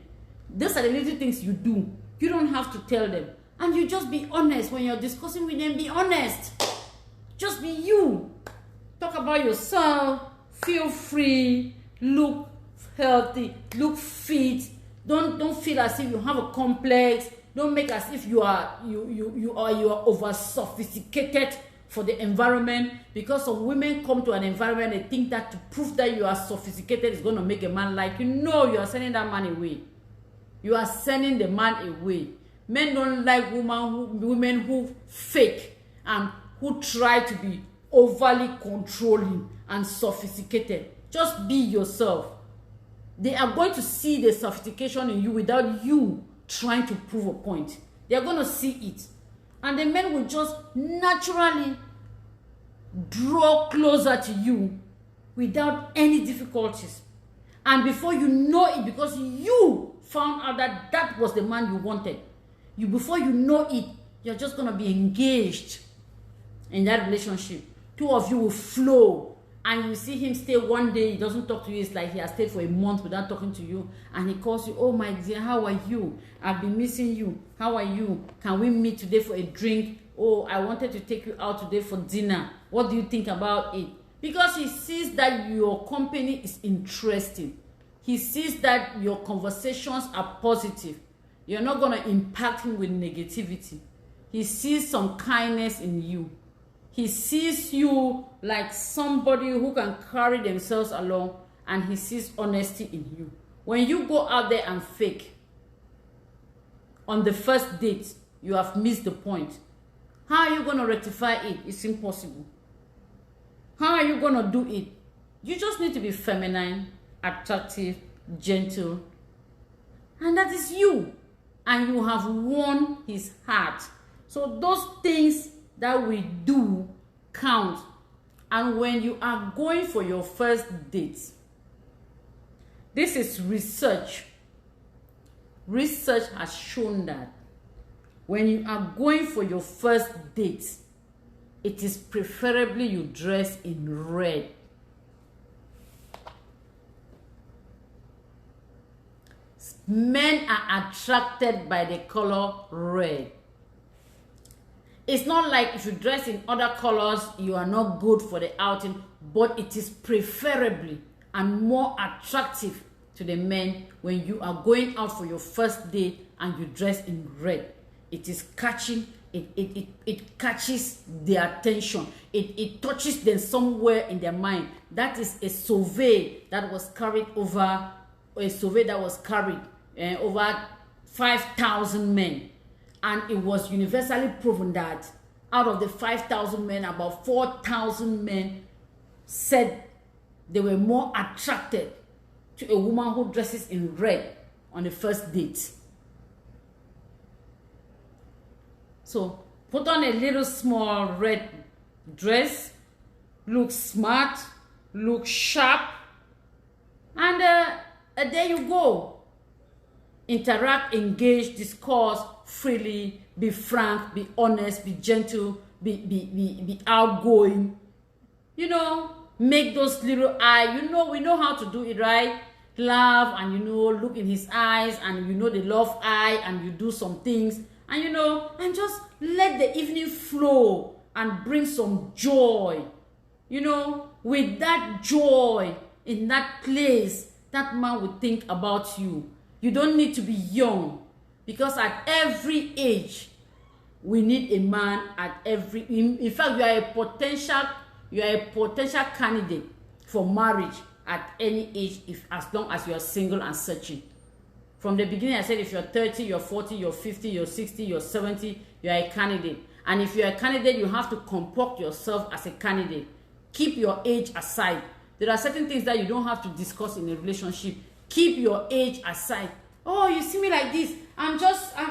Speaker 1: Those are the little things you do. You don't have to tell them. And you just be honest. When you're discussing with them, be honest. Just be you. Talk about yourself. Feel free. Look healthy. Look fit. Don't feel as if you have a complex. Don't make as if you are over sophisticated for the environment. Because some women come to an environment, they think that to prove that you are sophisticated is going to make a man like you. No, you are sending that man away. You are sending the man away. Men don't like women who fake and who try to be overly controlling and sophisticated. Just be yourself. They are going to see the sophistication in you without you trying to prove a point. They are going to see it. And the men will just naturally draw closer to you without any difficulties. And before you know it, because you found out that that was the man you wanted, before you know it, you're just going to be engaged in that relationship. Two of you will flow. And you see him stay one day, he doesn't talk to you. It's like he has stayed for a month without talking to you. And he calls you, oh my dear, how are you? I've been missing you. How are you? Can we meet today for a drink? oh, I wanted to take you out today for dinner. What do you think about it? Because he sees that your company is interesting. He sees that your conversations are positive. You're not going to impact him with negativity. He sees some kindness in you. He sees you like somebody who can carry themselves along, and he sees honesty in you. When you go out there and fake, on the first date, you have missed the point. How are you going to rectify it? It's impossible. How are you going to do it? You just need to be feminine, attractive, gentle. And that is you. And you have won his heart. So those things that we do count. And when you are going for your first date, this is research. Research has shown that when you are going for your first date, it is preferably you dress in red. Men are attracted by the color red. It's not like if you dress in other colors, you are not good for the outing, but it is preferably and more attractive to the men when you are going out for your first day and you dress in red. It is catching, it catches their attention. It touches them somewhere in their mind. That is a survey that was carried over, over 5,000 men. And it was universally proven that out of the 5,000 men, about 4,000 men said they were more attracted to a woman who dresses in red on the first date. So put on a little small red dress, look smart, look sharp, and there you go. Interact, engage, discuss freely, be frank, be honest, be gentle, be outgoing. You know, make those little eyes. You know, we know how to do it, right? Laugh and, you know, look in his eyes, and you know the love eye, and you do some things, and you know, and just let the evening flow and bring some joy. You know, with that joy in that place, that man will think about you. You don't need to be young, because at every age we need a man. At every, in fact, you are a potential candidate for marriage at any age, if as long as you are single and searching. From the beginning I said, if you're 30, you're 40, you're 50, you're 60, you're 70, you are a candidate. And if you're a candidate, you have to comport yourself as a candidate. Keep your age aside. There are certain things that you don't have to discuss in a relationship. Keep your age aside. Oh, you see me like this.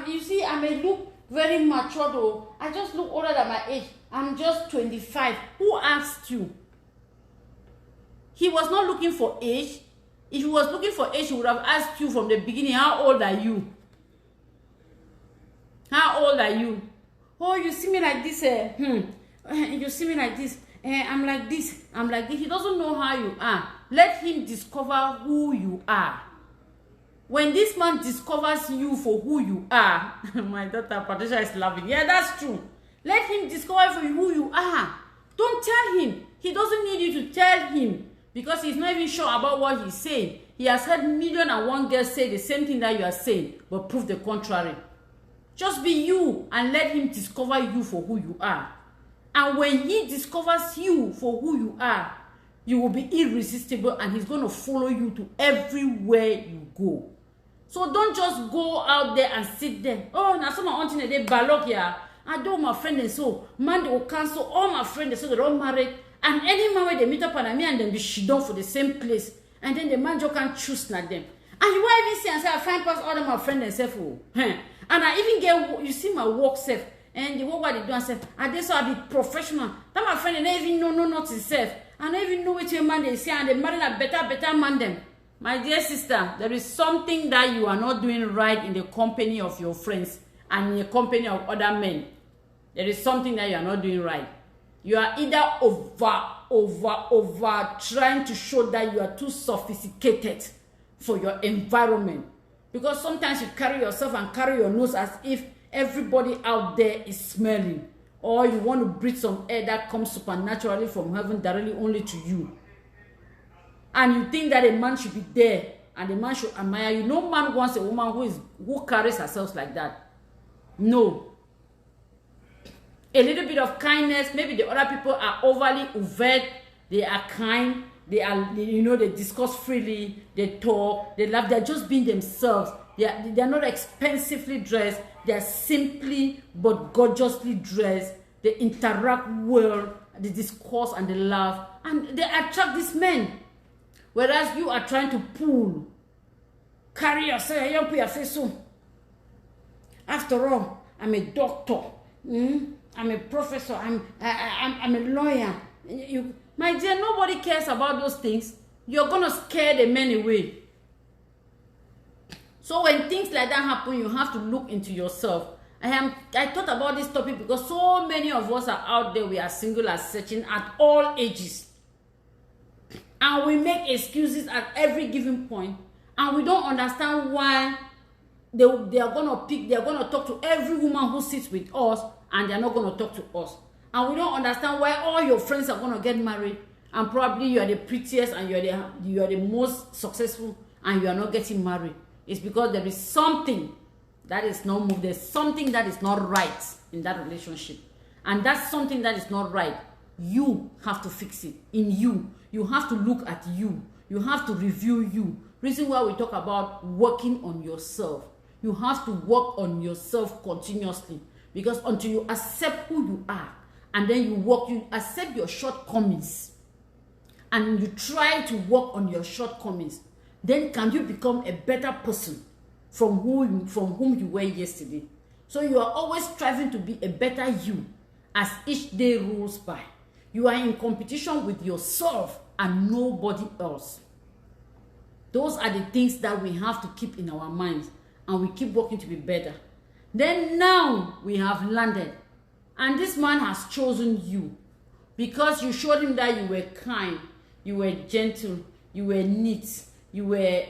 Speaker 1: You see, I may look very mature though. I just look older than my age. I'm just 25. Who asked you? He was not looking for age. If he was looking for age, he would have asked you from the beginning, how old are you? How old are you? Oh, you see me like this. You see me like this. I'm like this. I'm like this. He doesn't know how you are. Let him discover who you are. When this man discovers you for who you are, my daughter Patricia is laughing. Yeah, that's true. Let him discover for you who you are. Don't tell him. He doesn't need you to tell him, because he's not even sure about what he's saying. He has heard 1,000,001 girls say the same thing that you are saying, but prove the contrary. Just be you and let him discover you for who you are. And when he discovers you for who you are, you will be irresistible, and he's going to follow you to everywhere you go. So don't just go out there and sit there. Oh, now some are wanting they balok here. I do my friend and so man, they will cancel all my friends so they're all married. And any man where they meet up and me and then be shidon for the same place. And then the man just can't choose not them. And you will even see and say, I find past all of my friends and self. And I even get, you see my work self. And the work what they do and say, and this so I be professional. That my friend, they don't even know not himself. I don't even know what your man they say, and they marry a better man them. My dear sister, there is something that you are not doing right in the company of your friends and in the company of other men. There is something that you are not doing right. You are either over trying to show that you are too sophisticated for your environment. Because sometimes you carry yourself and carry your nose as if everybody out there is smelling. or you want to breathe some air that comes supernaturally from heaven directly only to you. And you think that a man should be there and the man should admire you. No man wants a woman who carries herself like that. No. A little bit of kindness. Maybe the other people are overly overt. They are kind. They discuss freely. They talk. They laugh. They're just being themselves. They're not expensively dressed. They're simply but gorgeously dressed. They interact well. They discuss and they laugh. And they attract these men. Whereas you are trying to pull. Carry yourself. You put your face on. After all, I'm a doctor. I'm a professor. I'm a lawyer. My dear, nobody cares about those things. You're gonna scare the men away. So when things like that happen, you have to look into yourself. I thought about this topic because so many of us are out there. We are single and searching at all ages, and we make excuses at every given point, and we don't understand why they are gonna talk to every woman who sits with us, and they're not gonna talk to us. And we don't understand why all your friends are gonna get married, and probably you are the prettiest and you are the most successful, and you are not getting married. It's because there is something that is not moved. There's something that is not right in that relationship, and that's something that is not right. You have to fix it in you. You have to look at you. You have to review you. Reason why we talk about working on yourself. You have to work on yourself continuously, because until you accept who you are, and then you accept your shortcomings, and you try to work on your shortcomings, then can you become a better person from whom you were yesterday. So you are always striving to be a better you as each day rolls by. You are in competition with yourself and nobody else. Those are the things that we have to keep in our minds, and we keep working to be better. Then now we have landed, and this man has chosen you because you showed him that you were kind, you were gentle, you were neat, you were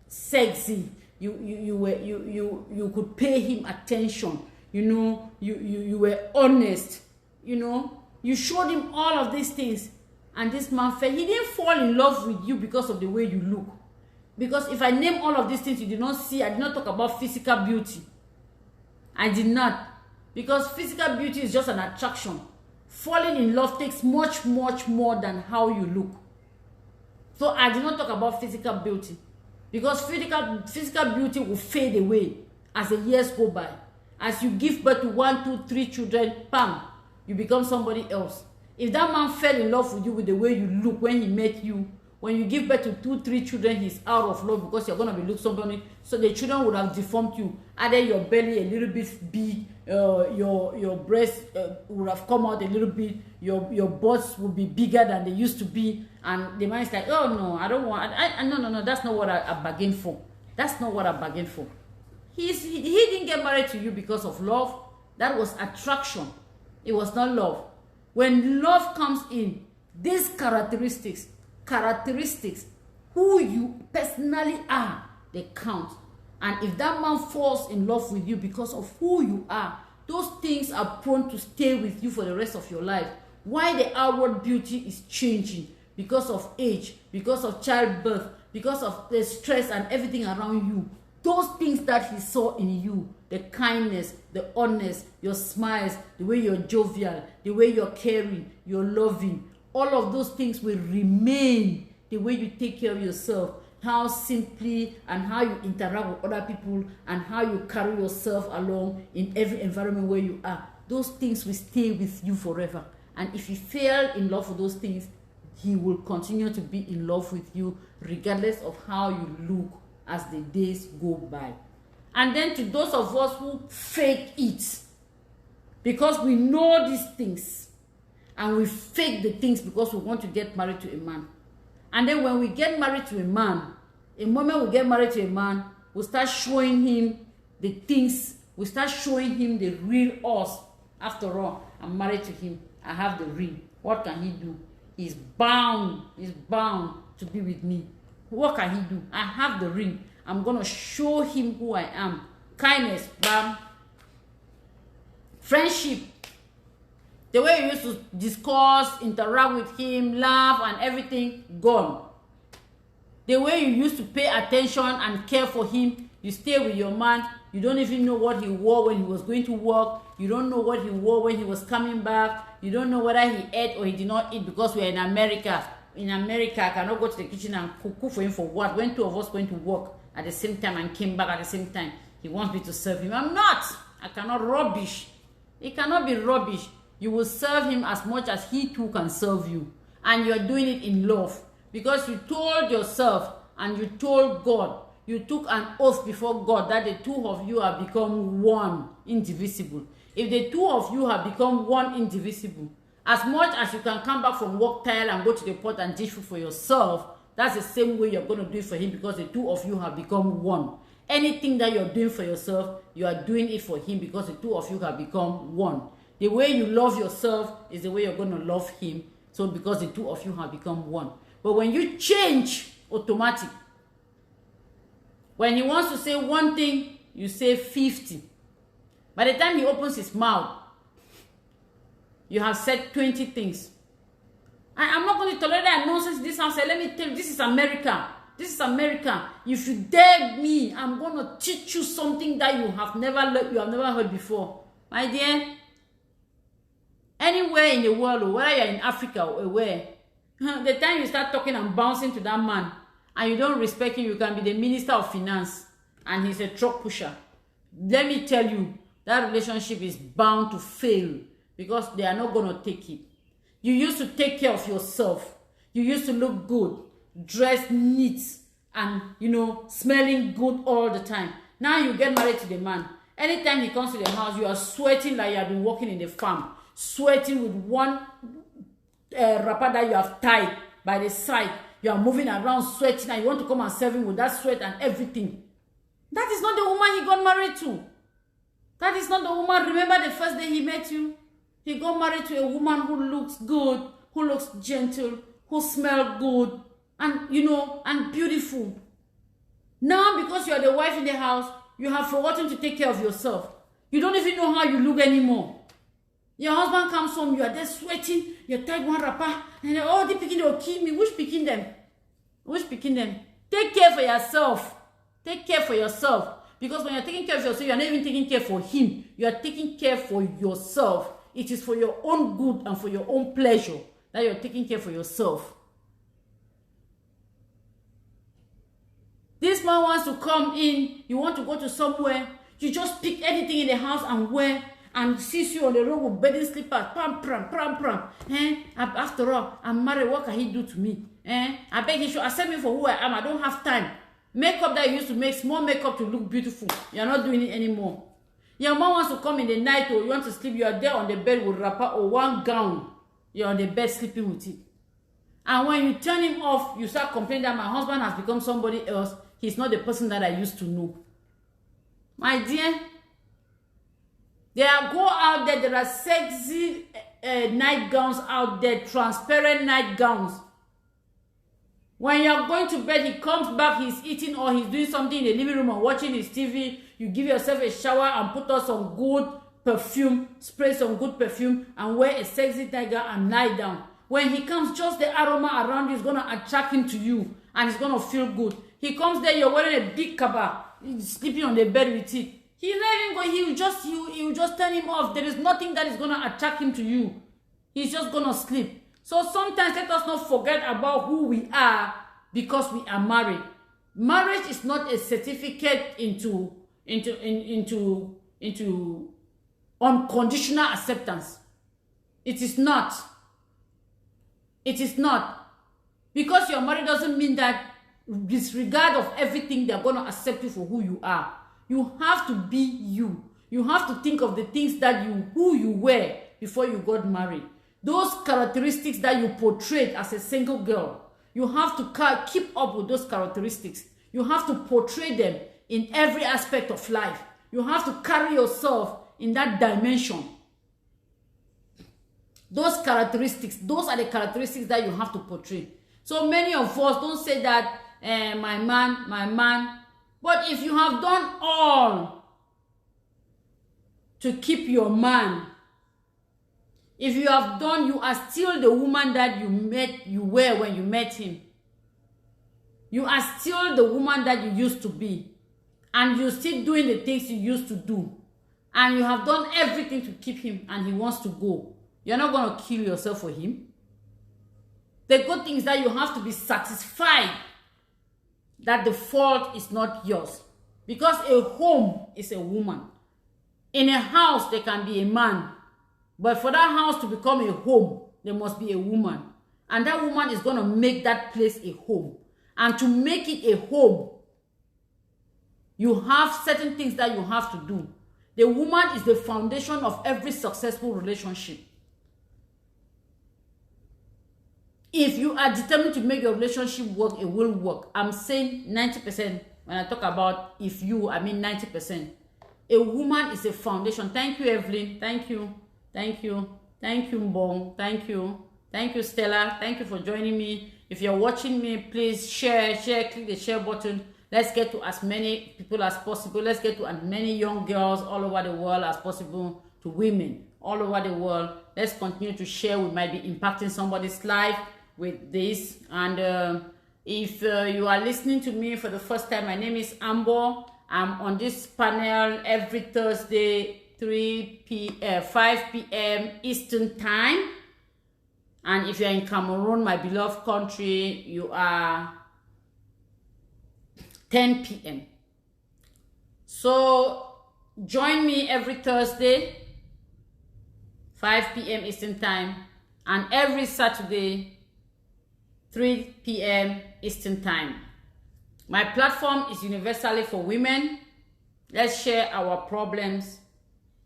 Speaker 1: sexy, you could pay him attention, you were honest, you showed him all of these things, and this man fell. He didn't fall in love with you because of the way you look. Because if I name all of these things you did not see, I did not talk about physical beauty. I did not. Because physical beauty is just an attraction. Falling in love takes much, much more than how you look. So I did not talk about physical beauty. Because physical beauty will fade away as the years go by. As you give birth to 1, 2, 3 children, bam, you become somebody else. If that man fell in love with you with the way you look when he met you, when you give birth to 2, 3 children, he's out of love because you're going to be look somebody. So the children would have deformed you. Either your belly a little bit big, your breast would have come out a little bit, your butts would be bigger than they used to be. And the man is like, oh no, I don't want, no, that's not what I bargained for. That's not what I bargained for. He didn't get married to you because of love. That was attraction. It was not love. When love comes in, these characteristics, who you personally are, they count. And if that man falls in love with you because of who you are, those things are prone to stay with you for the rest of your life. Why the outward beauty is changing? Because of age, because of childbirth, because of the stress and everything around you. Those things that he saw in you, the kindness, the honest, your smiles, the way you're jovial, the way you're caring, you're loving, all of those things will remain. The way you take care of yourself, how simply and how you interact with other people, and how you carry yourself along in every environment where you are, those things will stay with you forever. And if you fail in love with those things, he will continue to be in love with you regardless of how you look as the days go by. And then to those of us who fake it, because we know these things, and we fake the things because we want to get married to a man. And then when we get married to a man, the moment we get married to a man, we start showing him the things, we start showing him the real us. After all, I'm married to him. I have the ring. What can he do? He's bound to be with me. What can he do? I have the ring. I'm going to show him who I am. Kindness, bam. Friendship. The way you used to discuss, interact with him, laugh and everything, gone. The way you used to pay attention and care for him, you stay with your man, you don't even know what he wore when he was going to work, you don't know what he wore when he was coming back, you don't know whether he ate or he did not eat because we are in America. In America, I cannot go to the kitchen and cook for him for what? When two of us went to work at the same time and came back at the same time, he wants me to serve him. I'm not. I cannot rubbish. It cannot be rubbish. You will serve him as much as he too can serve you. And you're doing it in love. Because you told yourself and you told God, you took an oath before God that the two of you have become one, indivisible. If the two of you have become one, indivisible, as much as you can come back from work tired and go to the pot and dish food for yourself, that's the same way you're going to do it for him, because the two of you have become one. Anything that you're doing for yourself, you are doing it for him because the two of you have become one. The way you love yourself is the way you're going to love him. So because the two of you have become one. But when you change, automatic. When he wants to say one thing, you say 50. By the time he opens his mouth, you have said 20 things. I'm not going to tolerate that nonsense in this house. Let me tell you, this is America. This is America. If you dare me, I'm going to teach you something that you have never heard before. My dear, anywhere in the world, whether you're in Africa or where, the time you start talking and bouncing to that man, and you don't respect him, you can be the minister of finance, and he's a truck pusher. Let me tell you, that relationship is bound to fail, because they are not going to take it. You used to take care of yourself. You used to look good, dressed neat, and, smelling good all the time. Now you get married to the man. Anytime he comes to the house, you are sweating like you have been working in the farm. Sweating with one wrapper that you have tied by the side. You are moving around sweating, and you want to come and serve him with that sweat and everything. That is not the woman he got married to. That is not the woman. Remember the first day he met you? He got married to a woman who looks good, who looks gentle, who smells good, and, and beautiful. Now, because you are the wife in the house, you have forgotten to take care of yourself. You don't even know how you look anymore. Your husband comes home, you are there sweating, you tied one wrapper, and the picking will kill me. Which picking them? Which picking them? Take care for yourself. Take care for yourself. Because when you're taking care of yourself, you're not even taking care for him. You are taking care for yourself. It is for your own good and for your own pleasure that you're taking care for yourself. This man wants to come in. You want to go to somewhere. You just pick anything in the house and wear, and sees you on the road with bedding slippers. Pram, pram, pram, pram. After all, I'm married. What can he do to me? I beg he should accept me for who I am. I don't have time. Makeup that you used to make, small makeup to look beautiful. You're not doing it anymore. Your mom wants to come in the night, or you want to sleep. You are there on the bed with wrapper or one gown. You're on the bed sleeping with it. And when you turn him off, you start complaining that my husband has become somebody else. He's not the person that I used to know. My dear, go out there. There are sexy nightgowns out there, transparent nightgowns. When you're going to bed, he comes back, he's eating or he's doing something in the living room or watching his TV. You give yourself a shower and put on some good perfume, spray some good perfume, and wear a sexy nightgown and lie down. When he comes, just the aroma around you is going to attract him to you, and he's going to feel good. He comes there, you're wearing a big kaba, sleeping on the bed with it. He's not even going, he will just turn him off. There is nothing that is going to attract him to you. He's just going to sleep. So sometimes let us not forget about who we are because we are married. Marriage is not a certificate into unconditional acceptance. It is not. It is not. Because you're married doesn't mean that disregard of everything, they're going to accept you for who you are. You have to be you. You have to think of the things that who you were before you got married. Those characteristics that you portrayed as a single girl, you have to keep up with those characteristics. You have to portray them in every aspect of life. You have to carry yourself in that dimension. Those characteristics, those are the characteristics that you have to portray. So many of us don't say that, my man. But if you have done all to keep your man, If you have done, you are still the woman that you were when you met him. You are still the woman that you used to be. And you're still doing the things you used to do. And you have done everything to keep him, and he wants to go. You're not going to kill yourself for him. The good thing is that you have to be satisfied that the fault is not yours. Because a home is a woman. In a house, there can be a man. But for that house to become a home, there must be a woman. And that woman is going to make that place a home. And to make it a home, you have certain things that you have to do. The woman is the foundation of every successful relationship. If you are determined to make your relationship work, it will work. I'm saying 90%. When I talk about if you, I mean 90%. A woman is a foundation. Thank you, Evelyn. Thank you. Thank you. Thank you, Mbong. Thank you. Thank you, Stella. Thank you for joining me. If you're watching me, please share, click the share button. Let's get to as many people as possible. Let's get to as many young girls all over the world as possible, to women all over the world. Let's continue to share. We might be impacting somebody's life with this. And if you are listening to me for the first time, my name is Amber. I'm on this panel every Thursday, 5 p.m. Eastern Time. And if you're in Cameroon, my beloved country, you are 10 p.m. So join me every Thursday, 5 p.m. Eastern Time, and every Saturday, 3 p.m. Eastern Time. My platform is universally for women. Let's share our problems,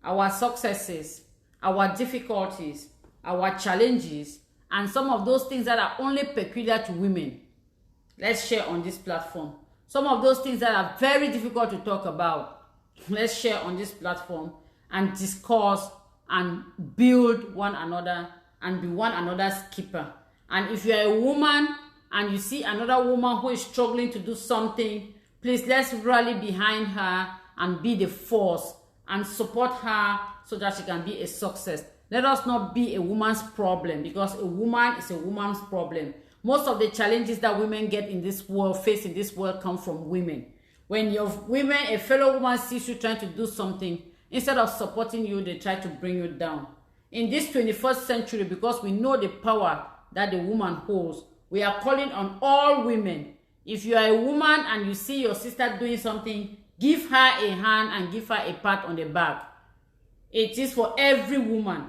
Speaker 1: our successes, our difficulties, our challenges, and some of those things that are only peculiar to women. Let's share on this platform. Some of those things that are very difficult to talk about, let's share on this platform and discuss and build one another and be one another's keeper. And if you're a woman and you see another woman who is struggling to do something, please let's rally behind her and be the force and support her so that she can be a success. Let us not be a woman's problem, because a woman is a woman's problem. Most of the challenges that women get in this world, face in this world, come from women. When a fellow woman sees you trying to do something, instead of supporting you, they try to bring you down. In this 21st century, because we know the power that the woman holds, we are calling on all women. If you are a woman and you see your sister doing something, give her a hand and give her a pat on the back. It is for every woman.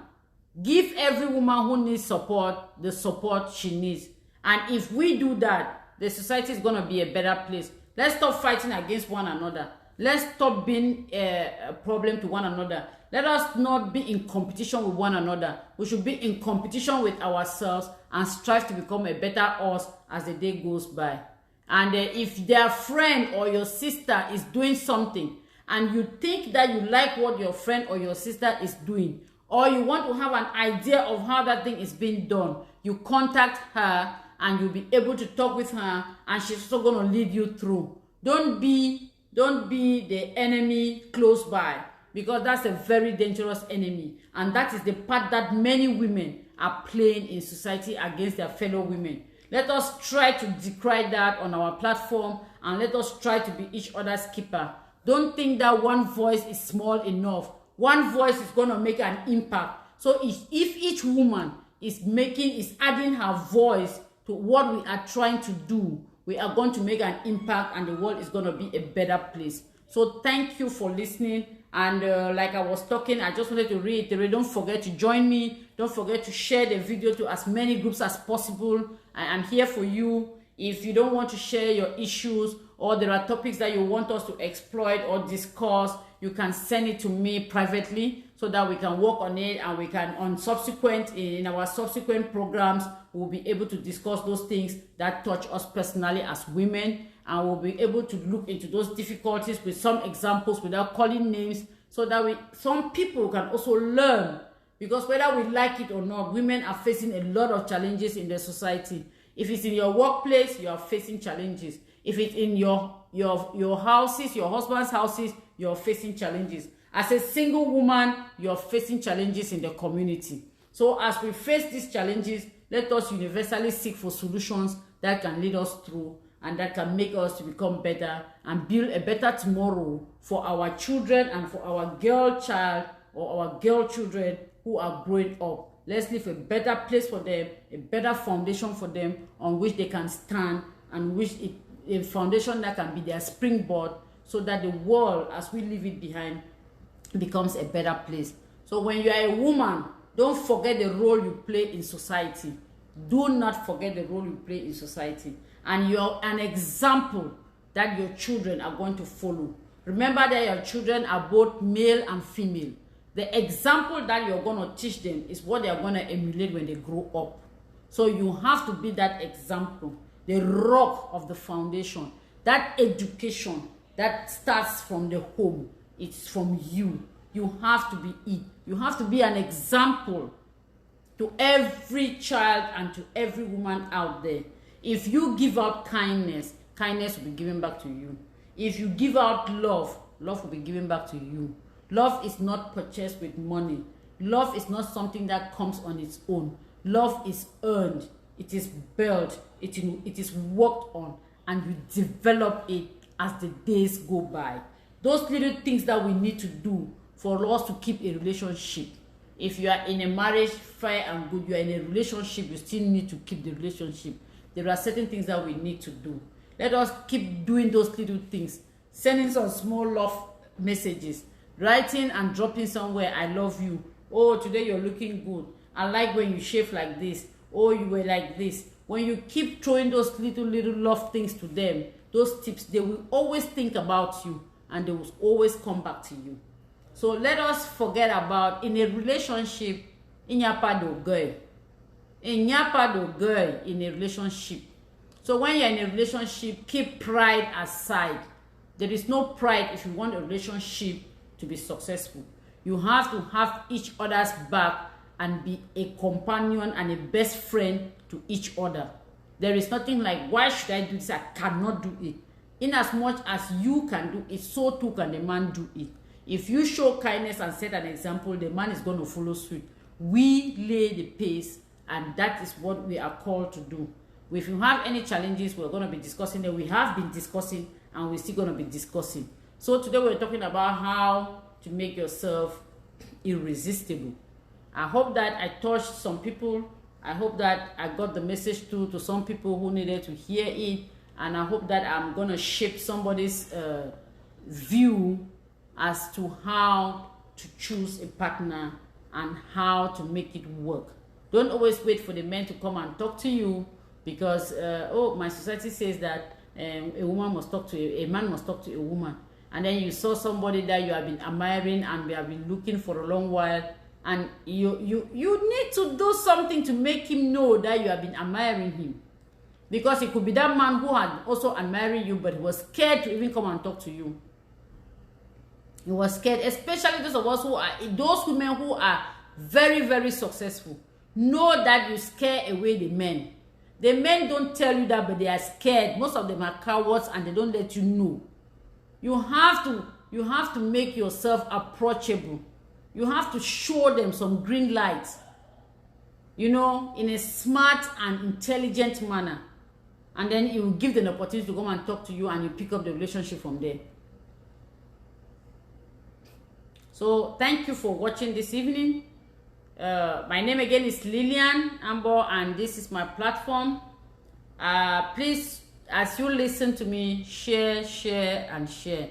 Speaker 1: Give every woman who needs support the support she needs. And if we do that, the society is going to be a better place. Let's stop fighting against one another. Let's stop being a problem to one another. Let us not be in competition with one another. We should be in competition with ourselves and strive to become a better us as the day goes by. And if their friend or your sister is doing something and you think that you like what your friend or your sister is doing, or you want to have an idea of how that thing is being done, you contact her and you'll be able to talk with her, and she's also going to lead you through. Don't be the enemy close by, because that's a very dangerous enemy, and that is the part that many women are playing in society against their fellow women. Let us try to decry that on our platform, and let us try to be each other's keeper. Don't think that one voice is small enough. One voice is going to make an impact. So if each woman is adding her voice to what we are trying to do, we are going to make an impact, and the world is going to be a better place. So thank you for listening. And like I was talking, I just wanted to reiterate, don't forget to join me. Don't forget to share the video to as many groups as possible. I am here for you. If you don't want to share your issues, or there are topics that you want us to exploit or discuss, you can send it to me privately so that we can work on it, and we can in our subsequent programs, we'll be able to discuss those things that touch us personally as women, and we'll be able to look into those difficulties with some examples without calling names, so that some people can also learn. Because whether we like it or not, women are facing a lot of challenges in the society. If it's in your workplace, you are facing challenges. If it's in your houses, your husband's houses, you're facing challenges. As a single woman, you're facing challenges in the community. So as we face these challenges, let us universally seek for solutions that can lead us through and that can make us to become better and build a better tomorrow for our children and for our girl child or our girl children who are growing up. Let's leave a better place for them, a better foundation for them on which they can stand, and a foundation that can be their springboard, so that the world as we leave it behind becomes a better place. So when you are a woman, don't forget the role you play in society. Do not forget the role you play in society. And you're an example that your children are going to follow. Remember that your children are both male and female. The example that you're going to teach them is what they are going to emulate when they grow up. So you have to be that example, the rock of the foundation. That education that starts from the home, it's from you. You have to be it. You have to be an example to every child and to every woman out there. If you give out kindness, kindness will be given back to you. If you give out love, love will be given back to you. Love is not purchased with money. Love is not something that comes on its own. Love is earned. It is built. It is worked on, and you develop it as the days go by. Those little things that we need to do for us to keep a relationship. If you are in a marriage, fair and good, you are in a relationship, you still need to keep the relationship. There are certain things that we need to do. Let us keep doing those little things. Sending some small love messages. Writing and dropping somewhere, I love you. Oh, today you're looking good. I like when you shave like this. Oh, you were like this. When you keep throwing those little love things to them, those tips, they will always think about you and they will always come back to you. So let us forget about, in a relationship, inyapado girl. Inyapado girl in a relationship. So when you're in a relationship, keep pride aside. There is no pride if you want a relationship to be successful. You have to have each other's back and be a companion and a best friend to each other. There is nothing like, why should I do this? I cannot do it. In as much as you can do it, so too can the man do it. If you show kindness and set an example, the man is going to follow suit. We lay the pace, and that is what we are called to do. If you have any challenges, we're going to be discussing them. We have been discussing, and we're still going to be discussing. So today we're talking about how to make yourself irresistible. I hope that I touched some people. I hope that I got the message to some people who needed to hear it. And I hope that I'm going to shape somebody's view as to how to choose a partner and how to make it work. Don't always wait for the men to come and talk to you because, oh, my society says that a woman must talk to a man must talk to a woman. And then you saw somebody that you have been admiring and we have been looking for a long while, and you need to do something to make him know that you have been admiring him. Because it could be that man who had also admired you, but he was scared to even come and talk to you. He was scared, especially those of us who are, those women who are very, very successful. Know that you scare away the men. The men don't tell you that, but they are scared. Most of them are cowards and they don't let you know. You have to make yourself approachable. You have to show them some green lights, you know, in a smart and intelligent manner. And then you will give them the opportunity to come and talk to you, and you pick up the relationship from there. So thank you for watching this evening. My name again is Lillian Ambo, and this is my platform. Please, as you listen to me, share, and share.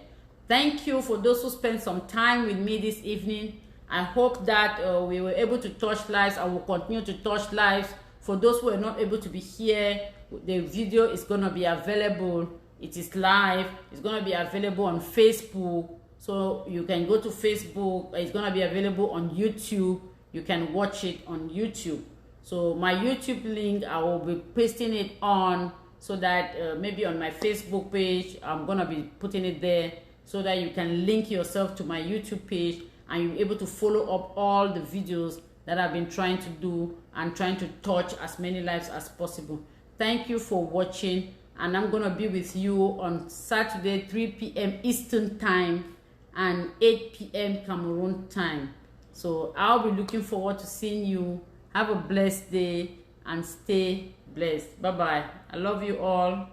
Speaker 1: Thank you for those who spent some time with me this evening. I hope that we were able to touch lives. I will continue to touch lives. For those who are not able to be here, the video is going to be available. It is live. It's going to be available on Facebook. So you can go to Facebook. It's going to be available on YouTube. You can watch it on YouTube. So my YouTube link, I will be pasting it on so that maybe on my Facebook page, I'm going to be putting it there so that you can link yourself to my YouTube page and you'll be able to follow up all the videos that I've been trying to do and trying to touch as many lives as possible. Thank you for watching, and I'm going to be with you on Saturday, 3 p.m. Eastern Time and 8 p.m. Cameroon time. So I'll be looking forward to seeing you Have a blessed day and stay blessed. Bye bye. I love you all.